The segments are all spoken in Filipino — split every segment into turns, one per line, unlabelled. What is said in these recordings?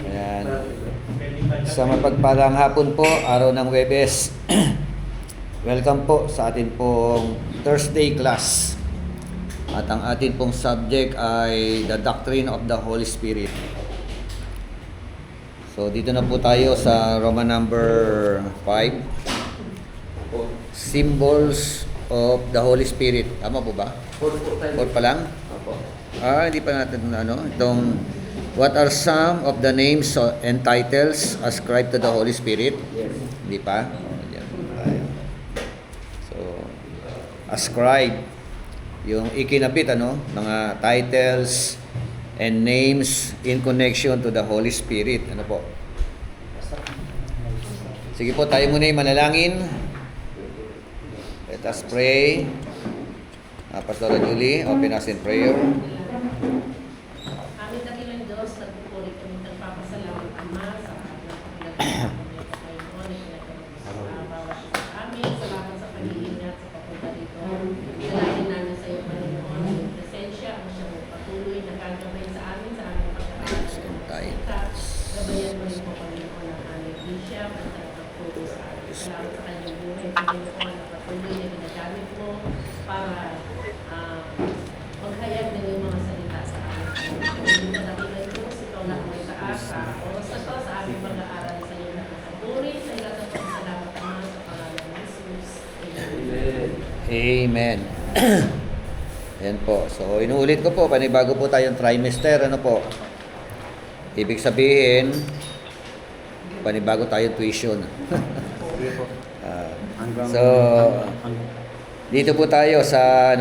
Ayan. Sa mapagpalang hapon po, araw ng Huwebes. Welcome po sa atin pong Thursday class. At ang atin pong subject ay the doctrine of the Holy Spirit. So dito na po tayo sa Roman number 5. Symbols of the Holy Spirit. Tama po ba? 4 pa lang? Hindi pa natin itong what are some of the names and titles ascribed to the Holy Spirit?
Yes.
Hindi pa? So, ascribe, yung ikinapit, mga titles and names in connection to the Holy Spirit. Ano po? Sige po, tayo muna yung manalangin. Let us pray. Pastor Julie, open us in prayer.
Aming dakilang Diyos, nagpupuri kami ng papasalamat Ama sa Panginoon na bawat isa sa amin. Salamat sa pag-iingat sa papunta dito. Salamat namin sa iyo, Panginoon, ang presensya, ang siyang patuloy na gagabay sa amin, sa aming pagkakaroon. Gabayan mo rin po, Panginoon, ang aming bishop, ang pagtuturo sa amin. Salamat sa kanyang buhay, Panginoon, na patuloy na ginagamit mo para maghayag din yung mga salita sa amin. Hindi ka nakilang Diyos, ikaw lang may taas sa oras na to, sa aming pag-aaral sa iyo na kasaburi, sa iyo na salamat naman sa pangalan ng Jesus. Amen.
Amen. Ayan po. So, inuulit ko po, panibago po tayong trimester. Ano po? Ibig sabihin, panibago tayong tuition. So, dito po tayo sa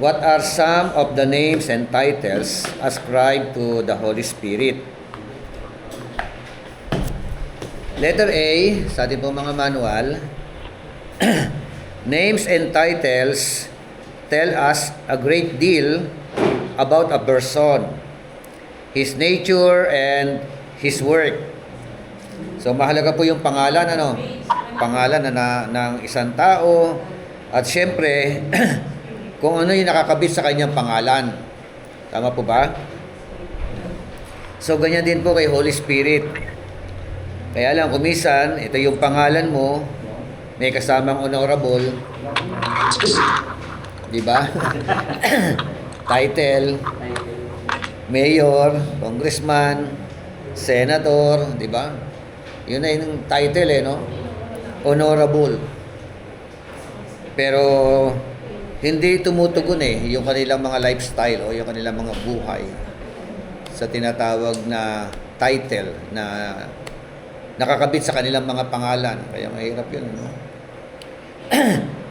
what are some of the names and titles ascribed to the Holy Spirit? Letter A, sa ating pong mga manual, names and titles tell us a great deal about a person, his nature, and his work. So, mahalaga po yung pangalan, pangalan ng isang tao, at syempre, kung ano yung nakakabit sa kanyang pangalan. Tama po ba? So, ganyan din po kay Holy Spirit. Kaya lang, kumisan, ito yung pangalan mo, may kasamang honorable, di ba? Title, mayor, congressman, senator, di ba? Yun na yung title, honorable. Pero, hindi tumutugon yung kanilang mga lifestyle o yung kanilang mga buhay sa tinatawag na title na nakakabit sa kanilang mga pangalan. Kaya mahirap yun.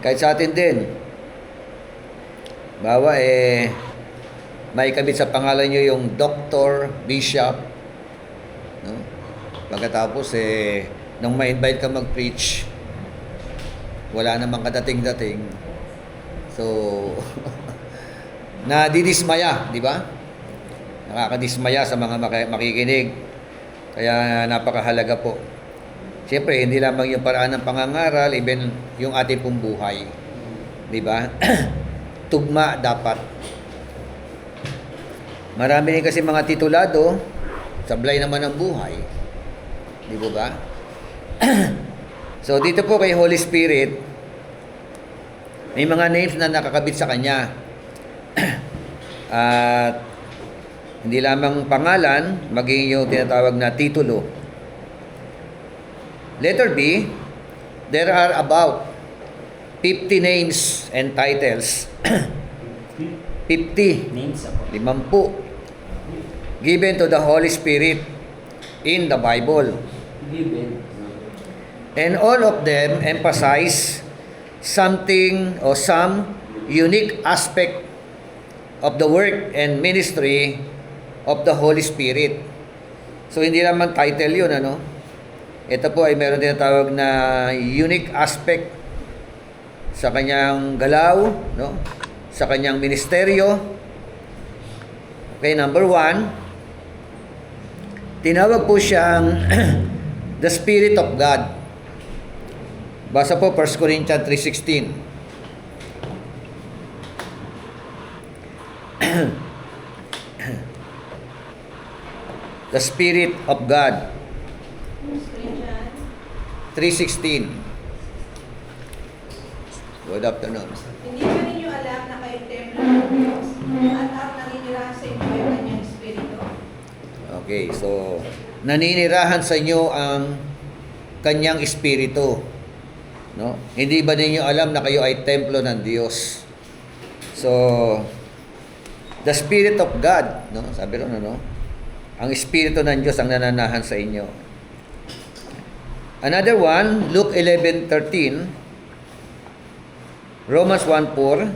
Kahit sa atin din. Bawa may kabit sa pangalan nyo yung doctor, bishop. Pagkatapos nung ma-invite ka mag-preach, wala namang kadating-dating. So, nadidismaya, di ba? Nakakadismaya sa mga makikinig. Kaya napakahalaga po. Siyempre, hindi lamang yung paraan ng pangangaral, even yung ating pong buhay. Di ba? Tugma dapat. Marami rin kasi mga titulado, sablay naman ang buhay. Di ba? So, dito po kay Holy Spirit, may mga names na nakakabit sa Kanya. At hindi lamang pangalan, maging yung tinatawag na titulo. Letter B, there are about 50 names and titles. 50.
Names ako.
50. Given to the Holy Spirit in the Bible.
Given.
And all of them emphasize something or some unique aspect of the work and ministry of the Holy Spirit. So, hindi naman title yun, Ito po ay meron tinatawag na unique aspect sa kanyang galaw, sa kanyang ministeryo. Okay, number 1, tinawag po siyang the Spirit of God. Basa po 1 Corinthians 3:16. The Spirit of God.
Yung Christian,
3:16. Good afternoon.
Hindi ba ninyo alam na kayo templo ng Diyos at ang naninirahan sa inyo ay kanyang Espiritu?
Okay, so naninirahan sa inyo ang kanyang espiritu. No? Hindi ba ninyo alam na kayo ay templo ng Diyos? So, the Spirit of God, no? Sabi ron, no? Ang espiritu ng Diyos ang nananahan sa inyo. Another one, Luke 11:13, Romans 1:4,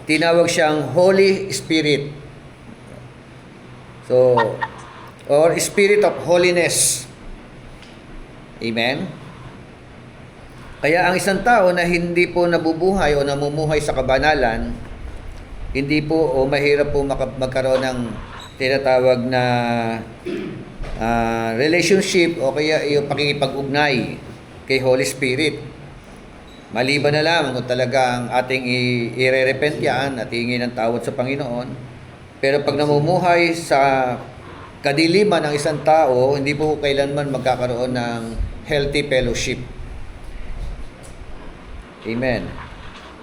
tinawag siyang Holy Spirit. So, or Spirit of Holiness. Amen? Kaya ang isang tao na hindi po nabubuhay o namumuhay sa kabanalan, hindi po o mahirap po magkaroon ng tinatawag na relationship o kaya yung pakikipag-ugnay kay Holy Spirit. Maliban na lamang kung talaga ang ating i-repent yan at hingin ng tawad sa Panginoon. Pero pag namumuhay sa kadiliman ng isang tao, hindi po kailanman magkakaroon ng healthy fellowship. Amen.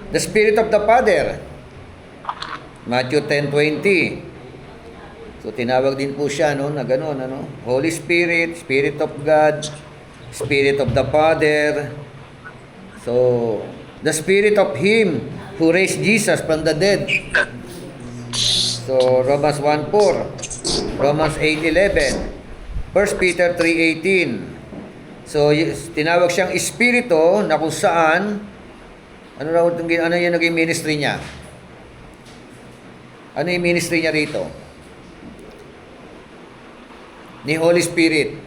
The Spirit of the Father, Matthew 10:20. So tinawag din po siya na gano'n, Holy Spirit, Spirit of God, Spirit of the Father. So the Spirit of Him who raised Jesus from the dead. So Romans 1:4, Romans 8:11, 1 Peter 3:18. So tinawag siyang Espiritu na kung saan ano yung naging ministry niya? Ano yung ministry niya rito? Ni Holy Spirit,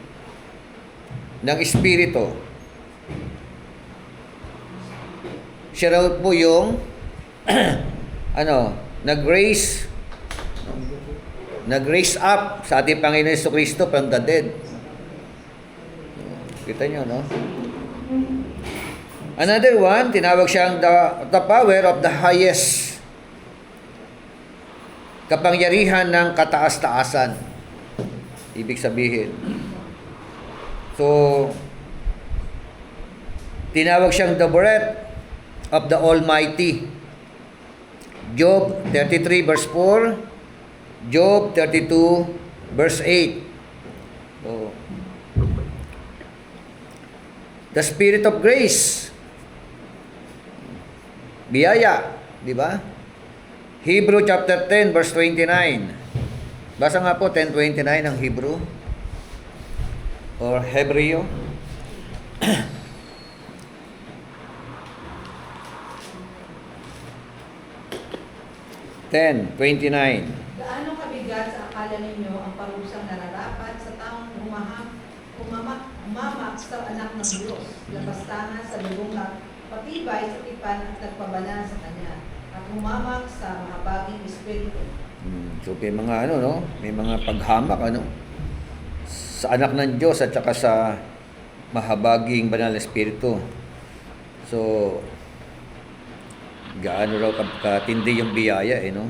ng Espiritu. Siya raw po yung nag-raise up sa ating Panginoon Jesucristo from the dead. Kita nyo, no? Another one, tinawag siyang the power of the highest. Kapangyarihan ng kataas-taasan. Ibig sabihin. So, tinawag siyang the breath of the Almighty. Job 33 verse 4, Job 32 verse 8. So, the Spirit of grace. Biyaya, di ba? Hebrew chapter 10 verse 29. Basa nga po 10:29 ng Hebrew or Hebreo. 10:29.
Gaano kabigat sa akala ninyo ang parusang nararapat sa taong humamak sa anak ng Diyos, labastangan sa lubong na patibay sa tipan at nagpabana sa Kanya, at humamak sa mahabaging Espiritu.
So may mga may mga paghamak sa anak ng Diyos at saka sa mahabaging banal na Espiritu. So gaano raw katindi yung biyaya no?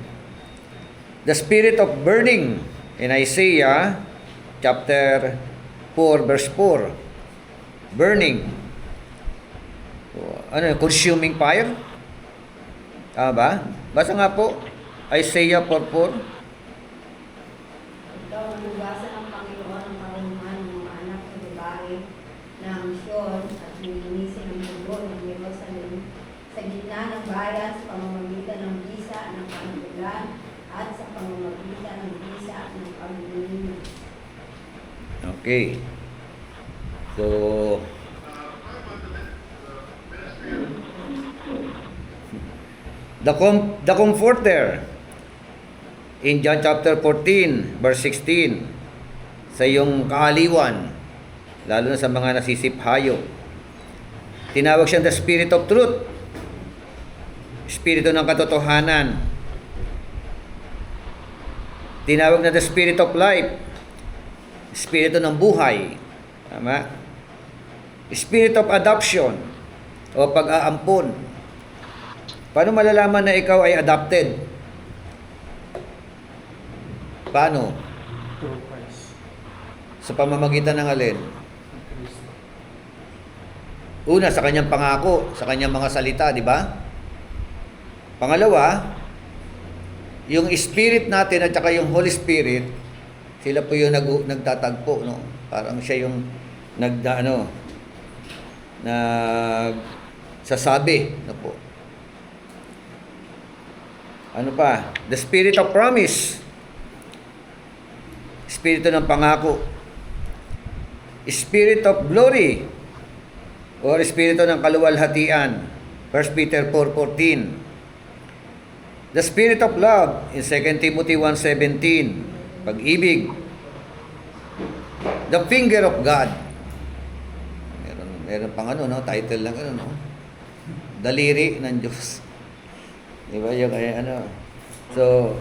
The spirit of burning in Isaiah chapter 4 verse 4. Burning. So, consuming fire? Tama ba? Basa nga po Isaiah 4:4.
Ikaw ang lugasan ng Panginoon ang karunungan ng mga anak sa babae ng Sion at nilinisin ang mundo ng Jerusalem sa gitna ng bayan sa pamamagitan ng bisa ng pangulan at sa pamamagitan ng bisa ng paglilinis.
Okay. So the Comforter in John chapter 14 verse 16, sa iyong kaaliwan, lalo na sa mga nasisiphayo, tinawag siyang the Spirit of Truth, Espiritu ng katotohanan. Tinawag na the Spirit of Life, Espiritu ng buhay. Tama? Spirit of Adoption o pag-aampon. Paano malalaman na ikaw ay adopted? Paano?
Through Christ.
Sa pamamagitan ng alin?
Ng Kristo.
Una, sa kanyang pangako, sa kanyang mga salita, di ba? Pangalawa, yung Spirit natin at saka yung Holy Spirit, sila po yung nagtatagpo, no? Parang siya yung sasabi, no po. Ano pa? The Spirit of Promise. Espiritu ng pangako. Spirit of Glory. Or Espiritu ng kaluwalhatian. 1 Peter 4:14. The Spirit of Love in 2 Timothy 1:17. Pag-ibig. The Finger of God. Meron pang title lang no? Daliri ng Diyos. Diba yung So,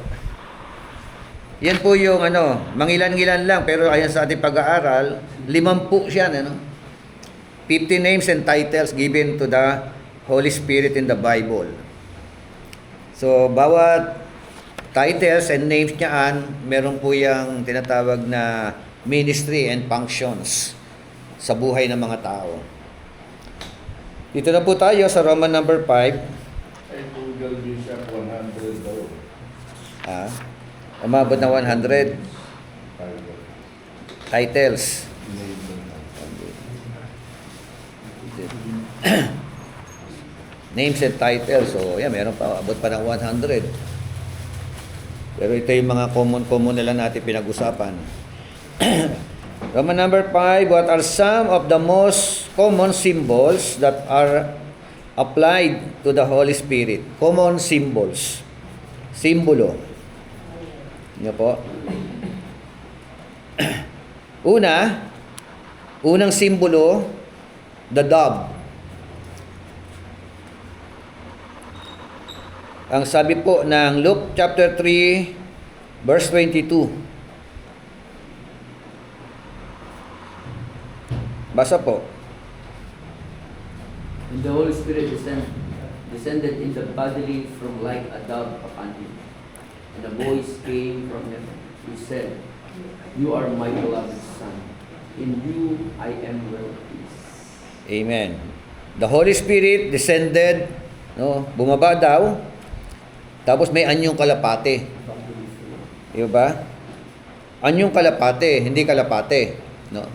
yan po yung mangilan-ngilan lang, pero ayan sa ating pag-aaral, 50 siya, 50 names and titles given to the Holy Spirit in the Bible. So, bawat titles and names niyaan, meron po yung tinatawag na ministry and functions sa buhay ng mga tao. Dito na po tayo sa Roman number 5.
Ay, Google Bishop 100 daw.
Umabot na 100 titles. Names and titles. So, meron pa, abot pa ng 100. Pero ito yung mga common na lang natin pinag-usapan. Roman number 5, what are some of the most common symbols that are applied to the Holy Spirit? Common symbols. Simbolo. Yan po. Unang simbolo, the dove. Ang sabi po ng Luke chapter 3, verse 22. Basa po.
And the Holy Spirit descended in the bodily from like a dove upon him. And a voice came from heaven, which said, You are my beloved Son. In you I am well pleased.
Amen. The Holy Spirit descended, bumaba daw, tapos may anyong kalapate. Di ba? Anyong kalapate, hindi kalapate. No?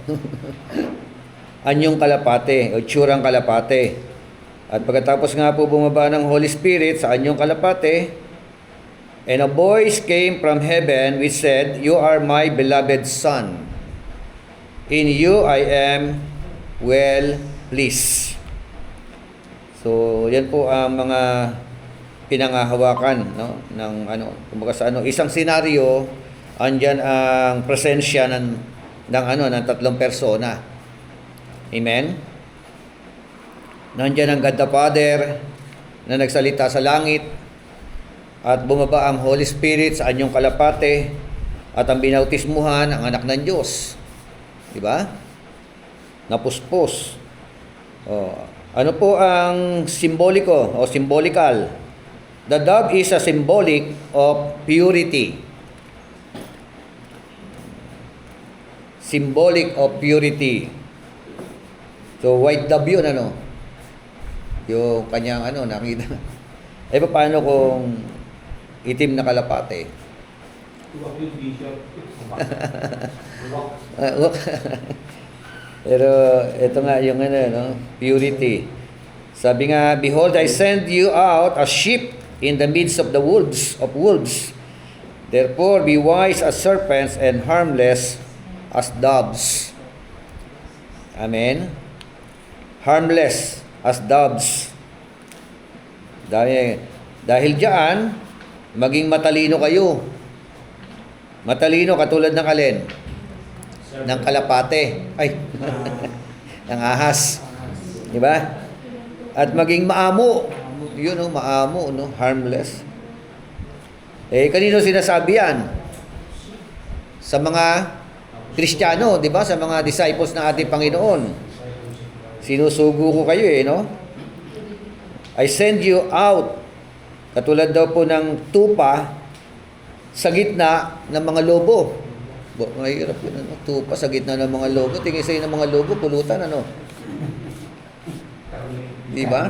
Anyong kalapate, o tsurang kalapate. At pagkatapos nga po bumaba ng Holy Spirit sa anyong kalapate, and a voice came from heaven which said, You are my beloved Son. In you I am well pleased. So, yan po ang mga pinangahawakan, ng kumbaga sa isang senaryo, andyan ang presensya ng tatlong persona. Amen? Nandyan ang God the Father na nagsalita sa langit at bumaba ang Holy Spirit sa anyong kalapate at ang binautismuhan ang anak ng Diyos. Di ba? Napuspos. Ano po ang simboliko o symbolical? The dove is a symbolic of purity. Symbolic of purity. So, white dove yun, yung kanyang, nakita. Paano kung itim na kalapate? Pero, ito nga yung purity. Sabi nga, Behold, I send you out as sheep in the midst of the wolves. Therefore, be wise as serpents and harmless as doves. Amen? Harmless as doves. Dahil diyan, maging matalino kayo. Matalino katulad ng alin? Ng kalapate. Ay, ng ahas. Diba? At maging maamo. Yun, maamo, harmless. Kanino sinasabi yan? Sa mga Kristiyano, di ba? Sa mga disciples ng ating Panginoon. Sinusugo ko kayo, I send you out. Katulad daw po ng tupa sa gitna ng mga lobo. Mahirap yun, ano? Tupa sa gitna ng mga lobo. Tingin sa'yo ng mga lobo, pulutan, ano? Di ba?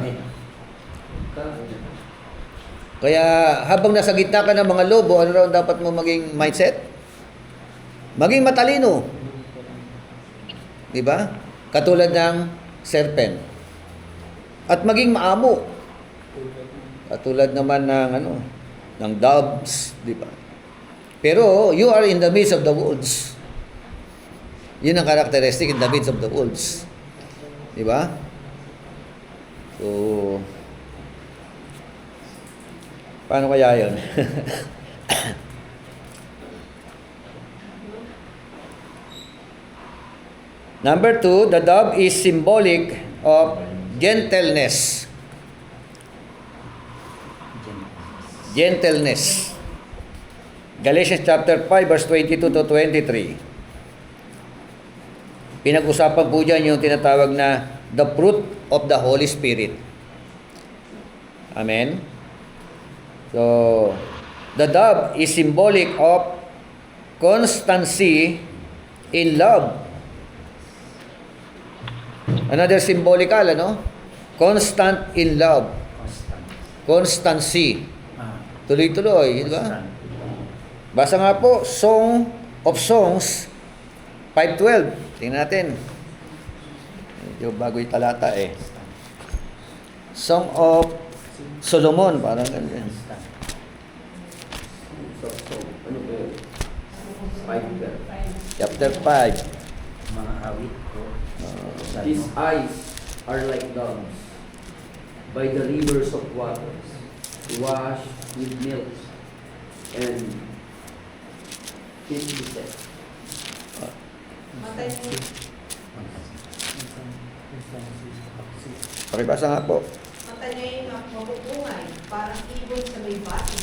Kaya habang nasa gitna ka ng mga lobo, ano raw dapat mo maging mindset? Maging matalino. Di ba? Katulad ng serpent. At maging maamo. Katulad naman ng ng doves, di ba? Pero you are in the midst of the wolves. Yun ang characteristic, in the midst of the wolves. Di ba? So, paano kaya yun? Number 2, the dove is symbolic of gentleness. Gentleness. Galatians chapter 5 verse 22 to 23. Pinag-usapan po dyan yung tinatawag na the fruit of the Holy Spirit. Amen? So, the dove is symbolic of constancy in love. Another symbolical, constant in love. Constancy. Tuloy-tuloy, di ba? Basa nga po, Song of Songs 5:12. Tingnan natin. Medyo bago yung talata eh. Song of Solomon, parang ganyan.
So, ano ba yun? 5.
Chapter 5.
Mga awit ko.
His eyes are like doves by the rivers of waters, washed with milk and said.
Matay mo.
Pakibasa nga po.
Mata niya yung mapupungay, parang ibon sa may bati.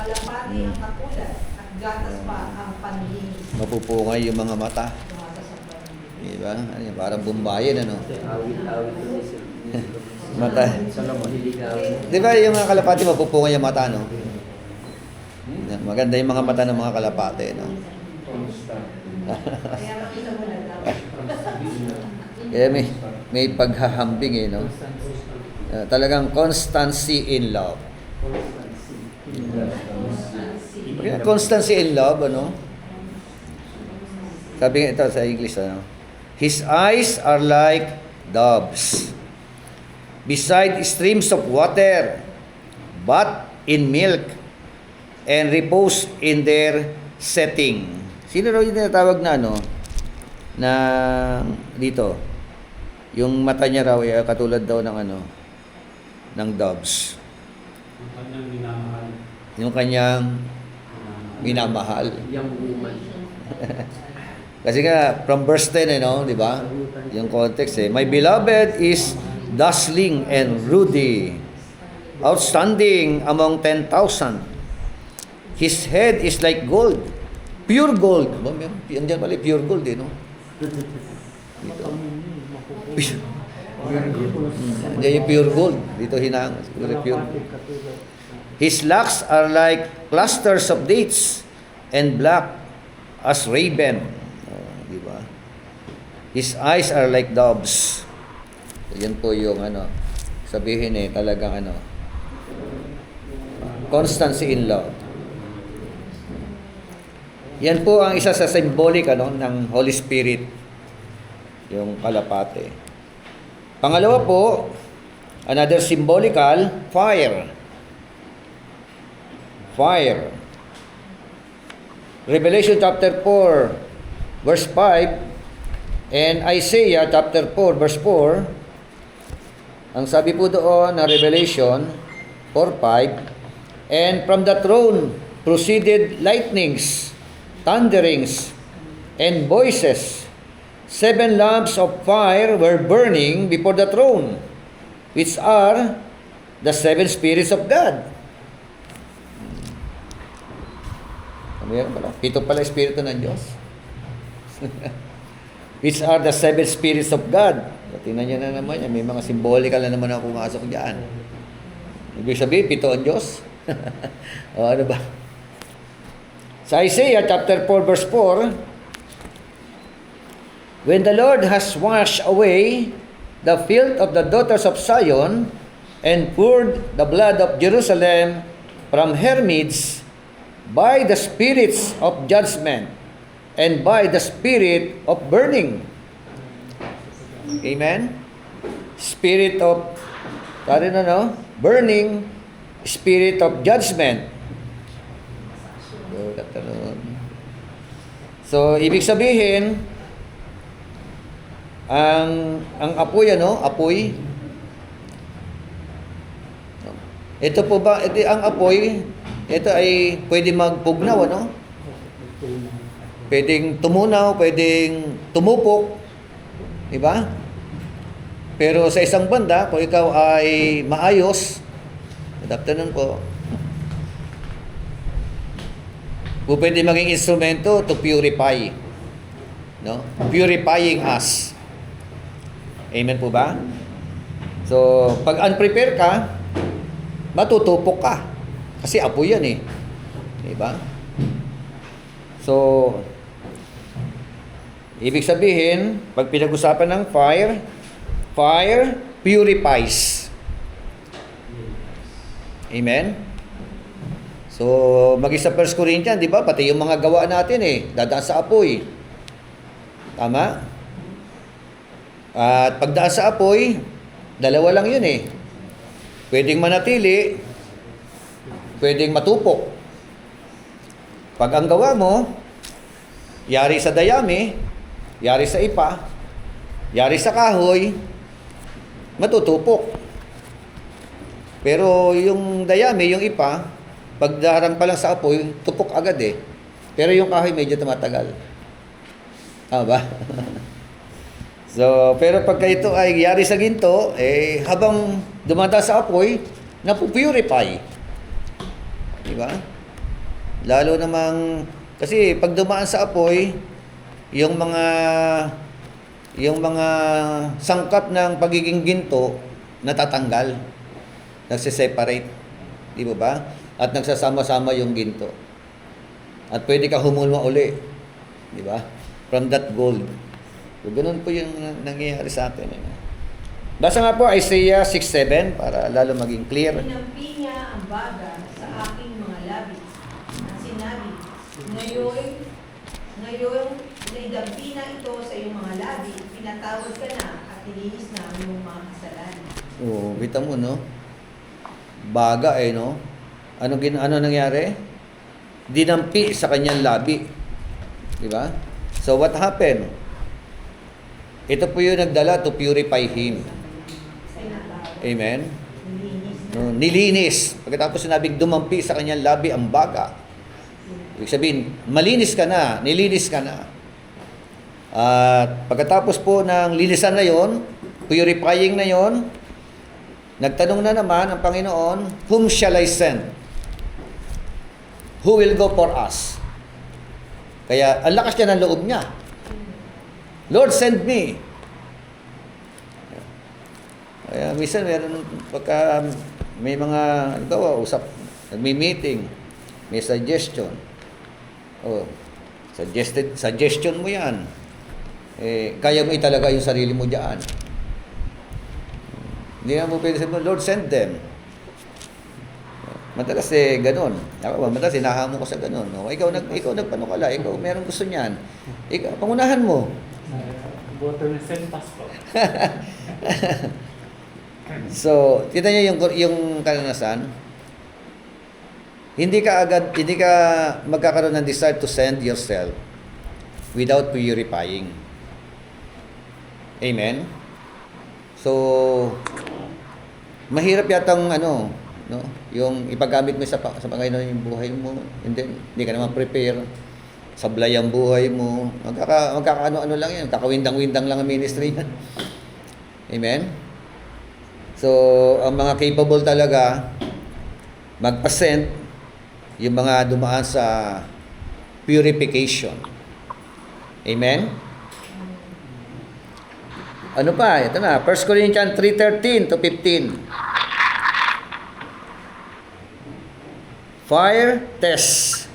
Kalapati ang katulad, at gatas pa ang panlinis.
Mapupungay yung mga mata.
Tumasa sa panlinis.
Di ba? Ano yan, parang bumbayin, ano?
Awit
Mata. Di ba yung mga kalapati mapupungay yung mata, no? Maganda yung mga mata ng mga kalapati, no?
Kaya makita mo na daw.
Kaya may paghahambing, eh, no? Talagang constancy in love. Kaya constancy in love, ano? Sabi nga ito sa English, ano? His eyes are like doves beside streams of water, but in milk, and repose in their setting. Sino raw yung tinatawag na na dito? Yung mata niya raw katulad daw ng ng doves.
Ang kanyang minamahal.
Yung kanyang minamahal.
Young woman.
Kasi nga from verse 10 di ba? Yung context My beloved is dazzling and ruddy, outstanding among 10,000. His head is like gold, pure gold. Andiyan pala, pure gold, no? Dito. Andiyan yung pure gold. Dito hinang, pure. His locks are like clusters of dates and black as raven. Di ba? His eyes are like doves. Yan po yung sabihin talagang constancy in love. Yan po ang isa sa symbolic ng Holy Spirit, yung kalapate. Pangalawa po, another symbolical, fire. Fire. Revelation chapter 4 verse 5 and Isaiah chapter 4 verse 4. Ang sabi po doon na Revelation 4:5, and from the throne proceeded lightnings, thunderings, and voices. 7 lamps of fire were burning before the throne, which are the 7 spirits of God. Meron pala. 7 pala espiritu ng Diyos. Which are the 7 spirits of God. Tingnan nyo na naman yan. May mga symbolical na naman ako pumasok dyan. Ibig sabihin, 7 ang Diyos. O ano ba? Sa Isaiah chapter 4 verse 4, when the Lord has washed away the filth of the daughters of Zion and poured the blood of Jerusalem from her midst by the spirits of judgment and by the spirit of burning. Amen? Spirit of, burning, spirit of judgment. So, ibig sabihin, ang apoy, apoy. Ito po ba, ang apoy, ito ay pwede magpugnaw, Pwedeng tumunaw, pwedeng tumupok. Diba? Pero sa isang banda, kung ikaw ay maayos, good afternoon po, pwede maging instrumento to purify. Purifying us. Amen po ba? So, pag unprepared ka, matutupok ka. Kasi apoy yan eh. Diba? So, ibig sabihin, pag pinag-usapan ng fire purifies. Amen? So, mag-isa 1 Corinthians, di ba? Pati yung mga gawa natin dadaan sa apoy. Tama? At pagdaan sa apoy, dalawa lang yun Pwedeng manatili, pwedeng matupok. Pag ang gawa mo, yari sa dayami, yari sa ipa, yari sa kahoy, matutupok. Pero yung dayami, yung ipa, pagdarang pa lang sa apoy, tupok agad Pero yung kahoy medyo tumatagal. Tama ba? So, pero pagka ito ay yari sa ginto, habang dumada sa apoy, napupurify. Diba? Lalo namang, kasi pag dumaan sa apoy, yung mga sangkap ng pagiging ginto, natatanggal. Nagsiseparate. Di ba? At nagsasama-sama yung ginto. At pwede ka humulma uli. Di ba? From that gold. So, ganun po yung nangyayari sa atin. Basa nga po Isaiah 6:7 para lalo maging clear.
Pinampi niya ang baga sa aking mga labi at sinabi, ngayon, naidampi na ito sa iyong mga labi, pinatawad ka na at nilinis na ang iyong mga kasalanan.
Oo, kita mo, Baga, Ano nangyari? Dinampi sa kanyang labi. Di ba? So, what happened? Ito po yung nagdala to purify him. Amen? Nilinis. Pagkatapos sinabing dumampi sa kanyang labi ang baga. Ibig sabihin, malinis ka na, nilinis ka na. At pagkatapos po ng linisan na yon, purifying na yon, nagtanong na naman ang Panginoon, whom shall I send? Who will go for us? Kaya, ang lakas niya ng loob niya. Lord, send me. Kaya, minsan, pagka may mga, nagmi-meeting, may suggestion. Suggestion mo yan. Kaya mo italaga yung sarili mo diyan. Hindi na mo pwede sabihin, Lord, send them. Madalas ganun. Madalas hinahamo ko sa ganun. Ikaw nagpanukala, ikaw meron gusto niyan. Ikaw, pangunahan mo.
Boto na send pastor.
So, kita niyo yung karanasan. Hindi ka magkakaroon ng desire to send yourself without purifying. Amen? So, mahirap yatang yung ipagamit mo sa Panginoon yung buhay mo, and then hindi ka naman prepare, sablay ang buhay mo, magkakaano-ano lang yan, kakawindang-windang lang ang ministry yan. Amen? So, ang mga capable talaga, mag-ascend, yung mga dumaan sa purification. Amen? Ano pa? Ito na, 1 Corinthians 3:13 to 15. Fire test.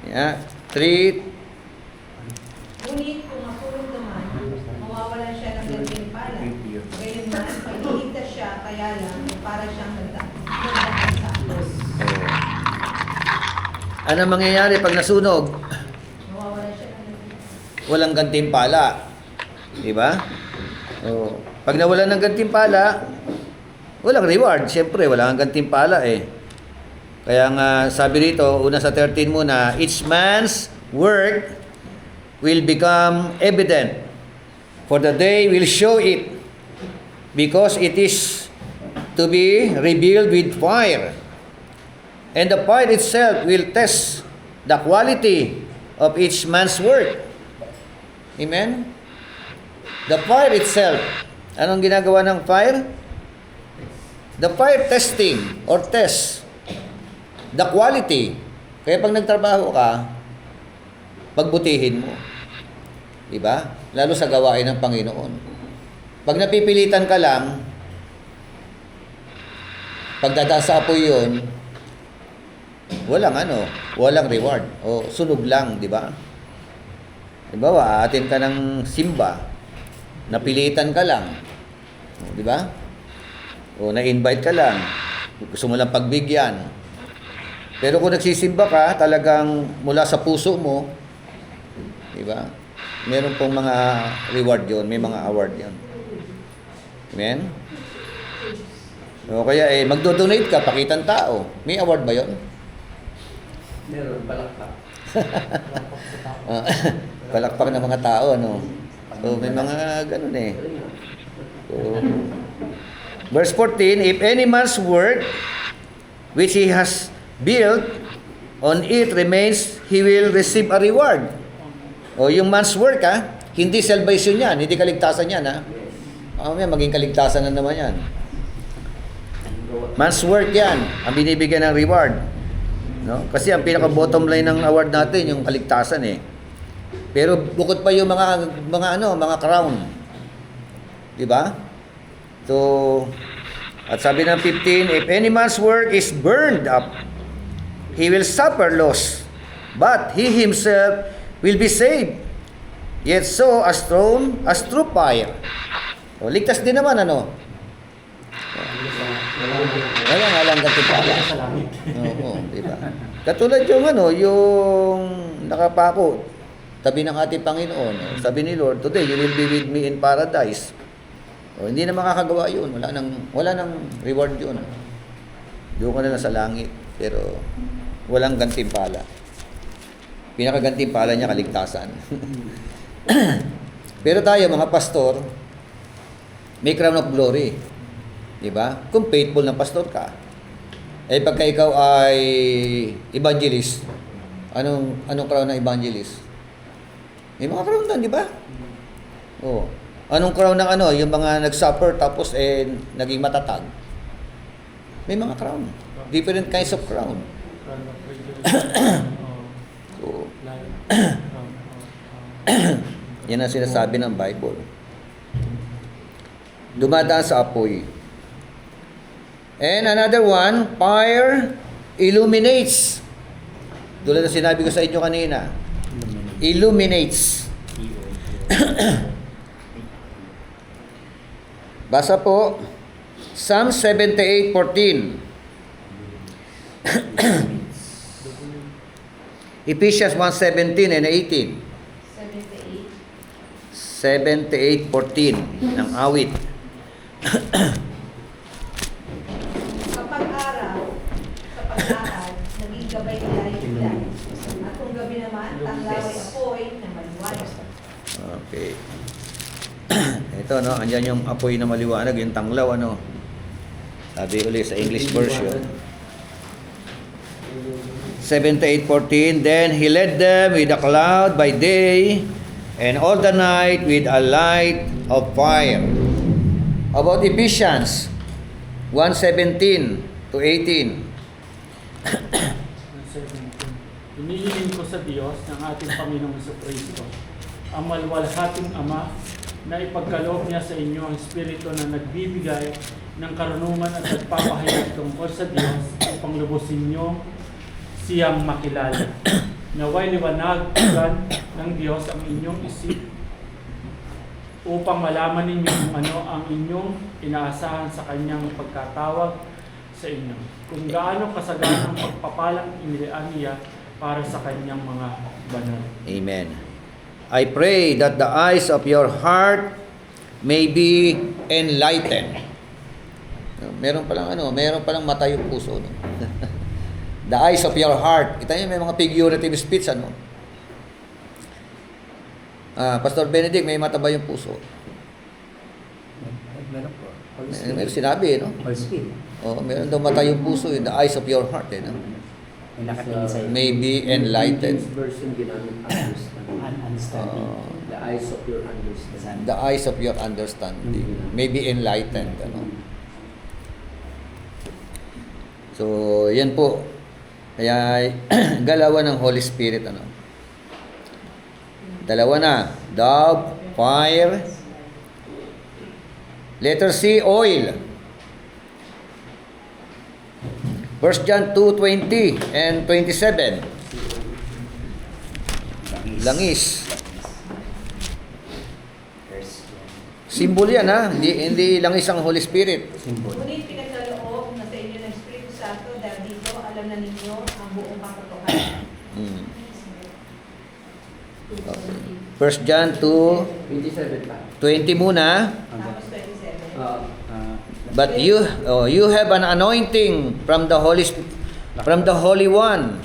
Yeah. 3.
Ngunit kung makulong naman, mawawalan siya ng gantimpala. Gayunman, pag-iligtas siya, kaya lang, para siyang nagdaan sa Diyos.
Ano mangyayari pag nasunog?
Mawawalan siya ng gantimpala.
Walang gantimpala. Diba? Oh. Pag nawalan ng gantimpala, walang reward. Siyempre, wala kang gantimpala eh. Kaya nga sabi rito, una sa 13 muna, each man's work will become evident, for the day will show it, because it is to be revealed with fire. And the fire itself will test the quality of each man's work. Amen? The fire itself. Anong ginagawa ng fire? The fire testing or test the quality. Kaya pag nagtrabaho ka, pagbutihin mo. Diba? Lalo sa gawain ng Panginoon. Pag napipilitan ka lang, pagdadaan sa apoy yun, walang reward. O sunog lang, di ba? Diba, aatin ka ng simba, napilitan ka lang. Di ba? O na-invite ka lang, gusto mo lang pagbigyan. Pero kung nagsisimba ka, talagang mula sa puso mo, di ba? Meron pong mga reward yon, may mga award yon. Amen? O kaya magdo-donate ka, pakitang tao. May award ba yon?
Meron, palakpak.
Palakpak ng mga tao, ano? So, may mga ganun eh. So, verse 14, if any man's work which he has built on it remains, he will receive a reward. O yung man's work hindi salvation yan, hindi kaligtasan yan maging kaligtasan na naman yan. Man's work yan, ang binibigyan ng reward. No? Kasi ang pinaka bottom line ng award natin yung kaligtasan eh. Pero bukod pa yung mga crown. 'Di ba? So at sabi ng 15, if any man's work is burned up, he will suffer loss, but he himself will be saved, yet so as through fire. O, ligtas din naman Walang gantimpala. Oo, di ba? Katulad yung nakapako tabi ng ating Panginoon. Sabi ni Lord, today you will be with me in paradise. O, hindi na makakagawa yun. Wala nang reward yun. Doon ka na lang sa langit. Pero walang gantimpala. Pinakagantimpala niya kaligtasan. Pero tayo mga pastor, may crown of glory. Diba? Kung faithful na pastor ka. Pagka ikaw ay evangelist, anong crown ng evangelist? May mga crown doon, di ba? Oh. Anong crown ng yung mga nag-suffer tapos naging matatag? May mga crown. Different kinds of crown. So, yan ang sinasabi ng Bible. Dumadaan sa apoy. And another one, fire illuminates. Tulad na sinabi ko sa inyo kanina. Illuminates. Basa po, Psalm 78:14. Ephesians 1:17 and 18. 78:14 ng awit.
Kapag araw, sa pag-aaral, naging gabay nila yung at kung gabi naman, tanglaw ay apoy na maliwanag.
Okay. Ito, andyan yung apoy na maliwanag, yung tanglaw, Sabi ulit sa English version. 78:14, then he led them with a cloud by day, and all the night with a light of fire. About Ephesians 1:17 to 18.
Inihiling ko sa Diyos ng ating Panginoong Jesucristo, ang maluwalhating Ama, na ipagkaloob niya sa inyo ang Espiritu na nagbibigay ng karunungan at nagpapahayag tungkol sa Diyos upang lubusin niyo siyang makilala. Naway liwanagan ng Diyos ang inyong isip upang malaman ninyo kung ano ang inyong inaasahan sa kanyang pagkatawag sa inyo. Kung gaano kasaganang pagpapalang inilaan niya para sa kanyang mga banal.
Amen. I pray that the eyes of your heart may be enlightened. Meron palang mata yung puso. No? The eyes of your heart. Kita niyo may mga figurative speech, ano? Pastor Benedict, may mata ba yung puso?
Meron po.
Meron sinabi, no?
Holy Spirit.
Oh, meron daw mata yung puso, the eyes of your heart, no?
May nakatingin sa iyo.
May be enlightened.
This version ginamit understanding.
Understanding.
The eyes of your understanding.
The eyes of your understanding may be enlightened, ano? So, yan po. Kaya, galawan ng Holy Spirit, ano? Dalawa na. Dove, fire. Letter C, oil. 1 John 2:20 and 27. Langis. Symbol yan, ha? Hindi langis ang Holy Spirit.
Symbol.
Ngunit pinagkaloob na sa inyo ng Espiritu Santo dahil dito alam na ninyo ang buong katotohanan.
1 John 2:20
27 pa.
muna.
Tapos 27.
But you have an anointing from the Holy One,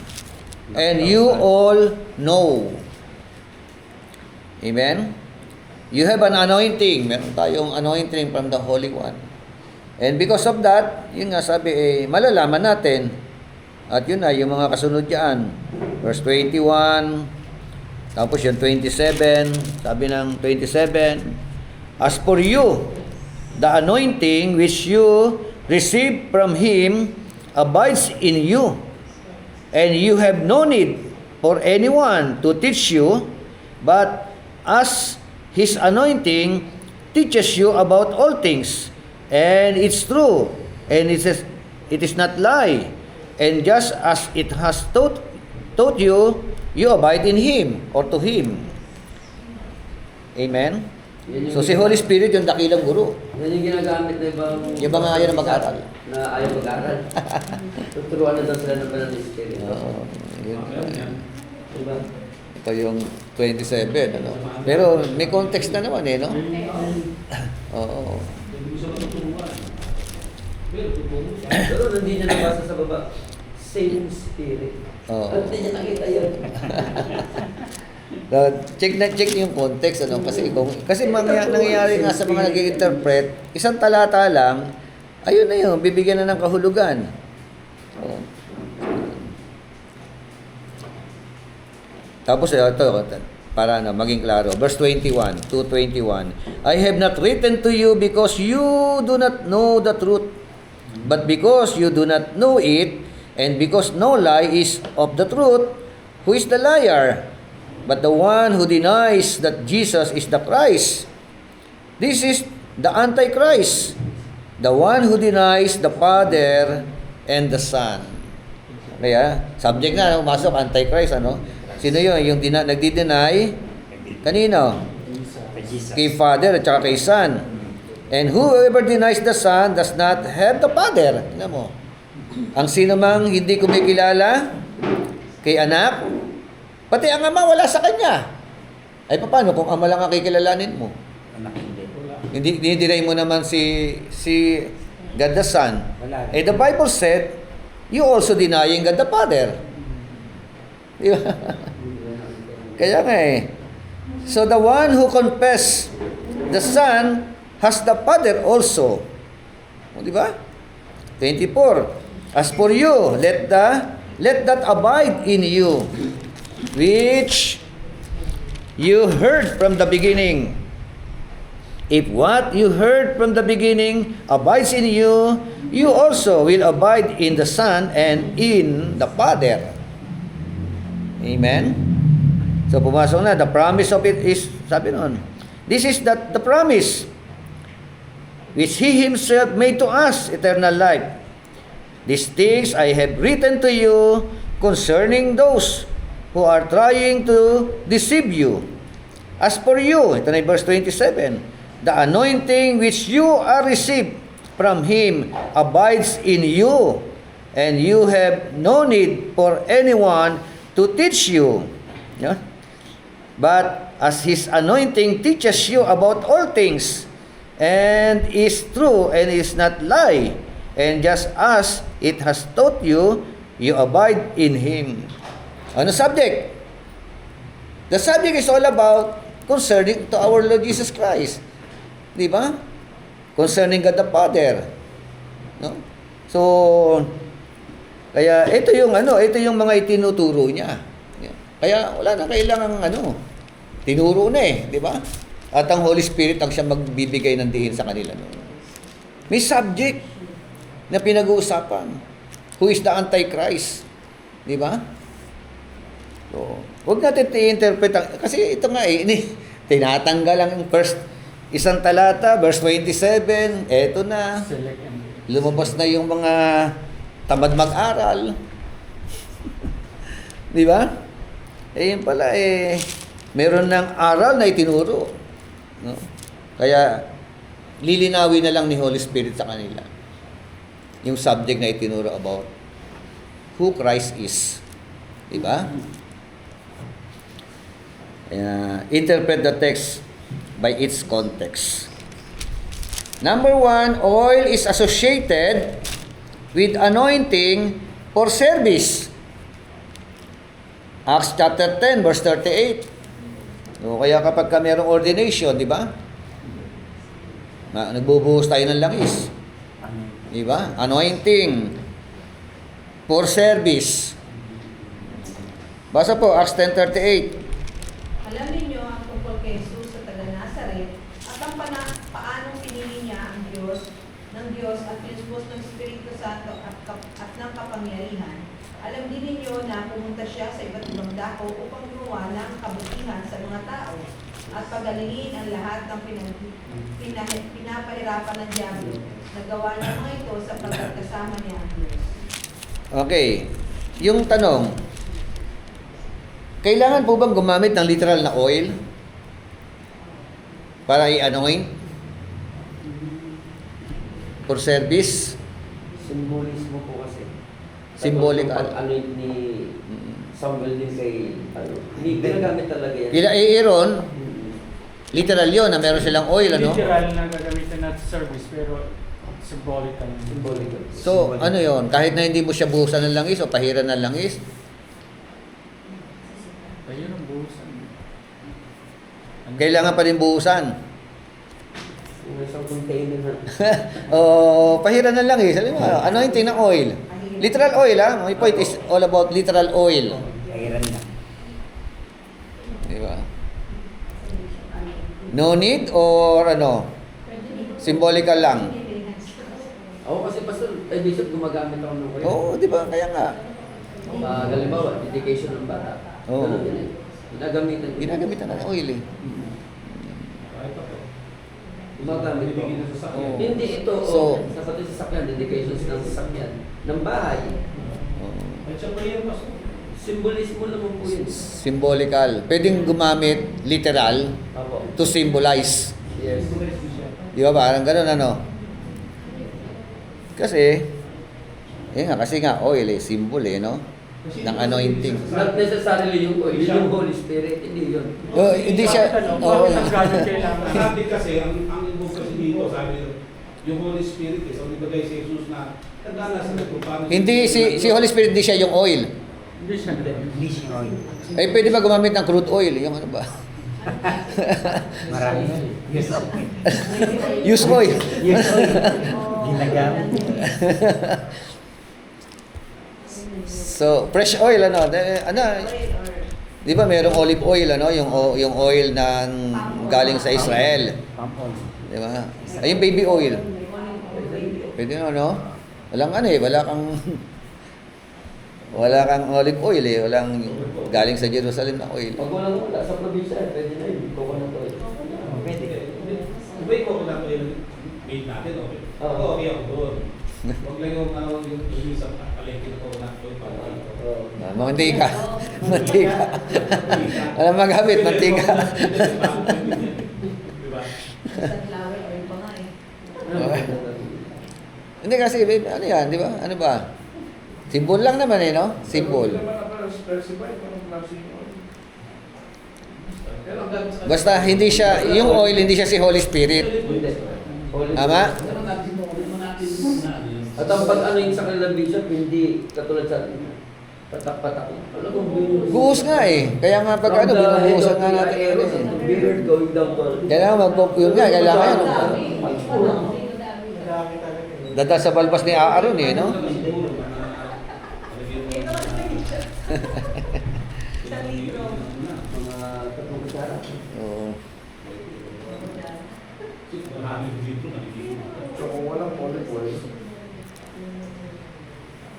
and you all know. Amen. You have an anointing. Meron tayong anointing from the Holy One. And because of that, yun nga sabi, malalaman natin. At yun na, yung mga kasunod dyan. Verse 21, tapos yung 27, sabi ng 27, as for you, the anointing which you receive from Him abides in you, and you have no need for anyone to teach you, but as His anointing teaches you about all things, and it's true, and it is not lie, and just as it has taught you, you abide in Him or to Him. Amen. So si Holy Spirit yung dakilang guro.
Yan yung ginagamit na ibang...
Yung mga ayaw na mag-aral.
Na ayaw mag-aral. Tuturuan na daw sila ng banal na Spirit.
Oo, yun.
Diba?
Ito yung 27, ano? Pero may context na naman no? Oo.
Pero hindi niya nabasa sa baba, same Spirit.
Oo.
At hindi niya nakita yun.
Check yung context, ano? Kasi nangyayari nga sa mga nag-i-interpret, isang talata lang, ayun na yun, bibigyan na ng kahulugan. Oo. Tapos ito, para maging klaro. Verse 21, 2:21. I have not written to you because you do not know the truth, but because you do not know it, and because no lie is of the truth. Who is the liar? But the one who denies that Jesus is the Christ. This is the Antichrist, the one who denies the Father and the Son. Kaya, subject na, masok, Antichrist, ano? Sino yun? Yung nagdi-deny? Kanino? Kay Father at saka kay Son. And whoever denies the Son does not have the Father. Tingnan mo. Ang sino mang hindi kumikilala kay anak, pati ang ama wala sa kanya. Ay paano kung ama lang ang kikilalanin mo?
Anak hindi.
Hindi mo naman si God the Son.
Wala.
The Bible said, you also denying God the Father. Di ba? Kaya nga So the one who confess the Son has the Father also. O, di ba? 24. As for you, let that abide in you, which you heard from the beginning. If what you heard from the beginning abides in you, you also will abide in the Son and in the Father. Amen? So pumasok na, the promise of it is, sabi nun, this is the promise which He Himself made to us, eternal life. These things I have written to you concerning those who are trying to deceive you. As for you, ito na yung verse 27, the anointing which you are received from Him abides in you, and you have no need for anyone to teach you. Yeah? But as His anointing teaches you about all things, and is true and is not lie, and just as it has taught you, you abide in Him. Ano subject? The subject is all about concerning to our Lord Jesus Christ. Di ba? Concerning God the Father. No? So, kaya ito yung mga itinuturo niya. Kaya wala na kailangan tinuro na di ba? At ang Holy Spirit ang siya magbibigay ng diin sa kanila. May subject na pinag-uusapan. Who is the Antichrist? Di ba? So, huwag natin i-interpret kasi ito nga tinatanggal ang first isang talata, verse 27, eto na.
Select and
Lumabas na yung mga tamad mag-aral. Di ba? Yun pala meron ng aral na itinuro. No? Kaya, lilinawin na lang ni Holy Spirit sa kanila yung subject na itinuro about who Christ is. Di ba? Interpret the text by its context. Number 1, oil is associated with anointing for service. Acts chapter 10, verse 38. O kaya kapag mayroong ordination, di ba? Nagbubuhos tayo ng langis. Di ba? Anointing for service. Basa po, Acts 10:38.
Alam ninyo ang tungkol kay Jesus sa taga-Nazaret at ang paanong pinili niya ang Diyos at pinuspos ng Espiritu Santo at ng kapangyarihan. Alam din ninyo na pumunta siya sa iba't ibang dako upang gumawa ng kabutihan sa mga tao at pagalingin ang lahat ng pinapahirapan ng diablo. Nagawa niya mga ito sa pagkakasama niya ang Diyos.
Okay. Yung tanong, kailangan po bang gumamit ng literal na oil para i-anoint for service?
Symbolismo po kasi.
Symbolical.
Pag-anoint ni Samuel din kay, hindi ginagamit talaga yan.
Aaron, literal yun na meron silang oil,
literal na gagamitin natin sa service, pero symbolical.
So, ano yun? Kahit na hindi mo siya buhusan ng langis o pahiran ng langis,
Ayun ang buhusan.
kailangan pa rin buhusan.
Yung isang container na.
O pahiran ng langis. Alam mo, anointing ng oil. Literal oil, ha? My point is all about literal oil.
Kairan na.
Di ba? No need or symbolical lang?
Ako kasi pastor, bishop gumagamit ako ng oil.
Oo, di ba? Kaya nga.
Halimbawa, dedication ng bata.
Oo.
Ganun yan Ginagamitan.
Ginagamitan ng oil
Gumagamit ko.
Oo.
Hindi ito,
So,
sa pati sasakyan, dedications ng sasakyan, ng bahay. Symbolismo naman po yun.
Symbolical. Pwedeng gumamit literal
Apo.
to symbolize.
Yes.
Di ba? Parang ganun, Kasi, kasi nga oil symbol no? Ng anointing.
Not necessarily yung oil, yung Holy Spirit, hindi yun.
Hindi siya,
Sabi kasi, ang ibig kasi dito, sabi yung Holy Spirit, so ibigay si Jesus na nagdala sa nagpapano.
hindi, si Holy Spirit, hindi siya yung oil.
Hindi siya.
Bleaching oil.
Pwede ba gumamit ng crude oil? Yung ano ba?
Marami. Use of
Use oil.
Use oil. Ginagamit.
So, fresh oil, di ba merong olive oil, yung oil ng galing sa Israel.
Palm oil.
Di ba? Ay, yung baby oil. Pwede wala kang olive oil walang galing sa Jerusalem na oil.
Pag wala sa probinsya, pwede na yun. Coconut oil.
Pwede.
Ibig ko na made natin, okay?
Oo.
Okay ako doon. Huwag lang yung isang palengke na coconut oil para dito.
Mantika. Mantika. Alam magamit, mantika.
Diba?
Sunflower oil pa nga eh.
Hindi kasi, ano yan, di ba? Ano ba? Symbol lang naman eh, no? Symbol.
Hindi naman ako specify kung anong klaseng oil. Pero ang ganda-
Basta hindi siya, yung oil, hindi siya si Holy Spirit.
Hindi. Holy
Tama?
Pero natin mo natin na ano yun.
At ang pag-ano yung sa kanilang bishop, hindi katulad sa patak-patak. Alam mo,
Buhos nga eh. Kaya nga pag ano, binubuhusan nga natin. Ano, eh.
beard going down to...
Kailangan mag-yun nga, kailangan yan. Dada sa balbas ni Aaron eh, no?
Isang litro.
Mga tatlong kutsara.
Oo.
So kung walang olive oil,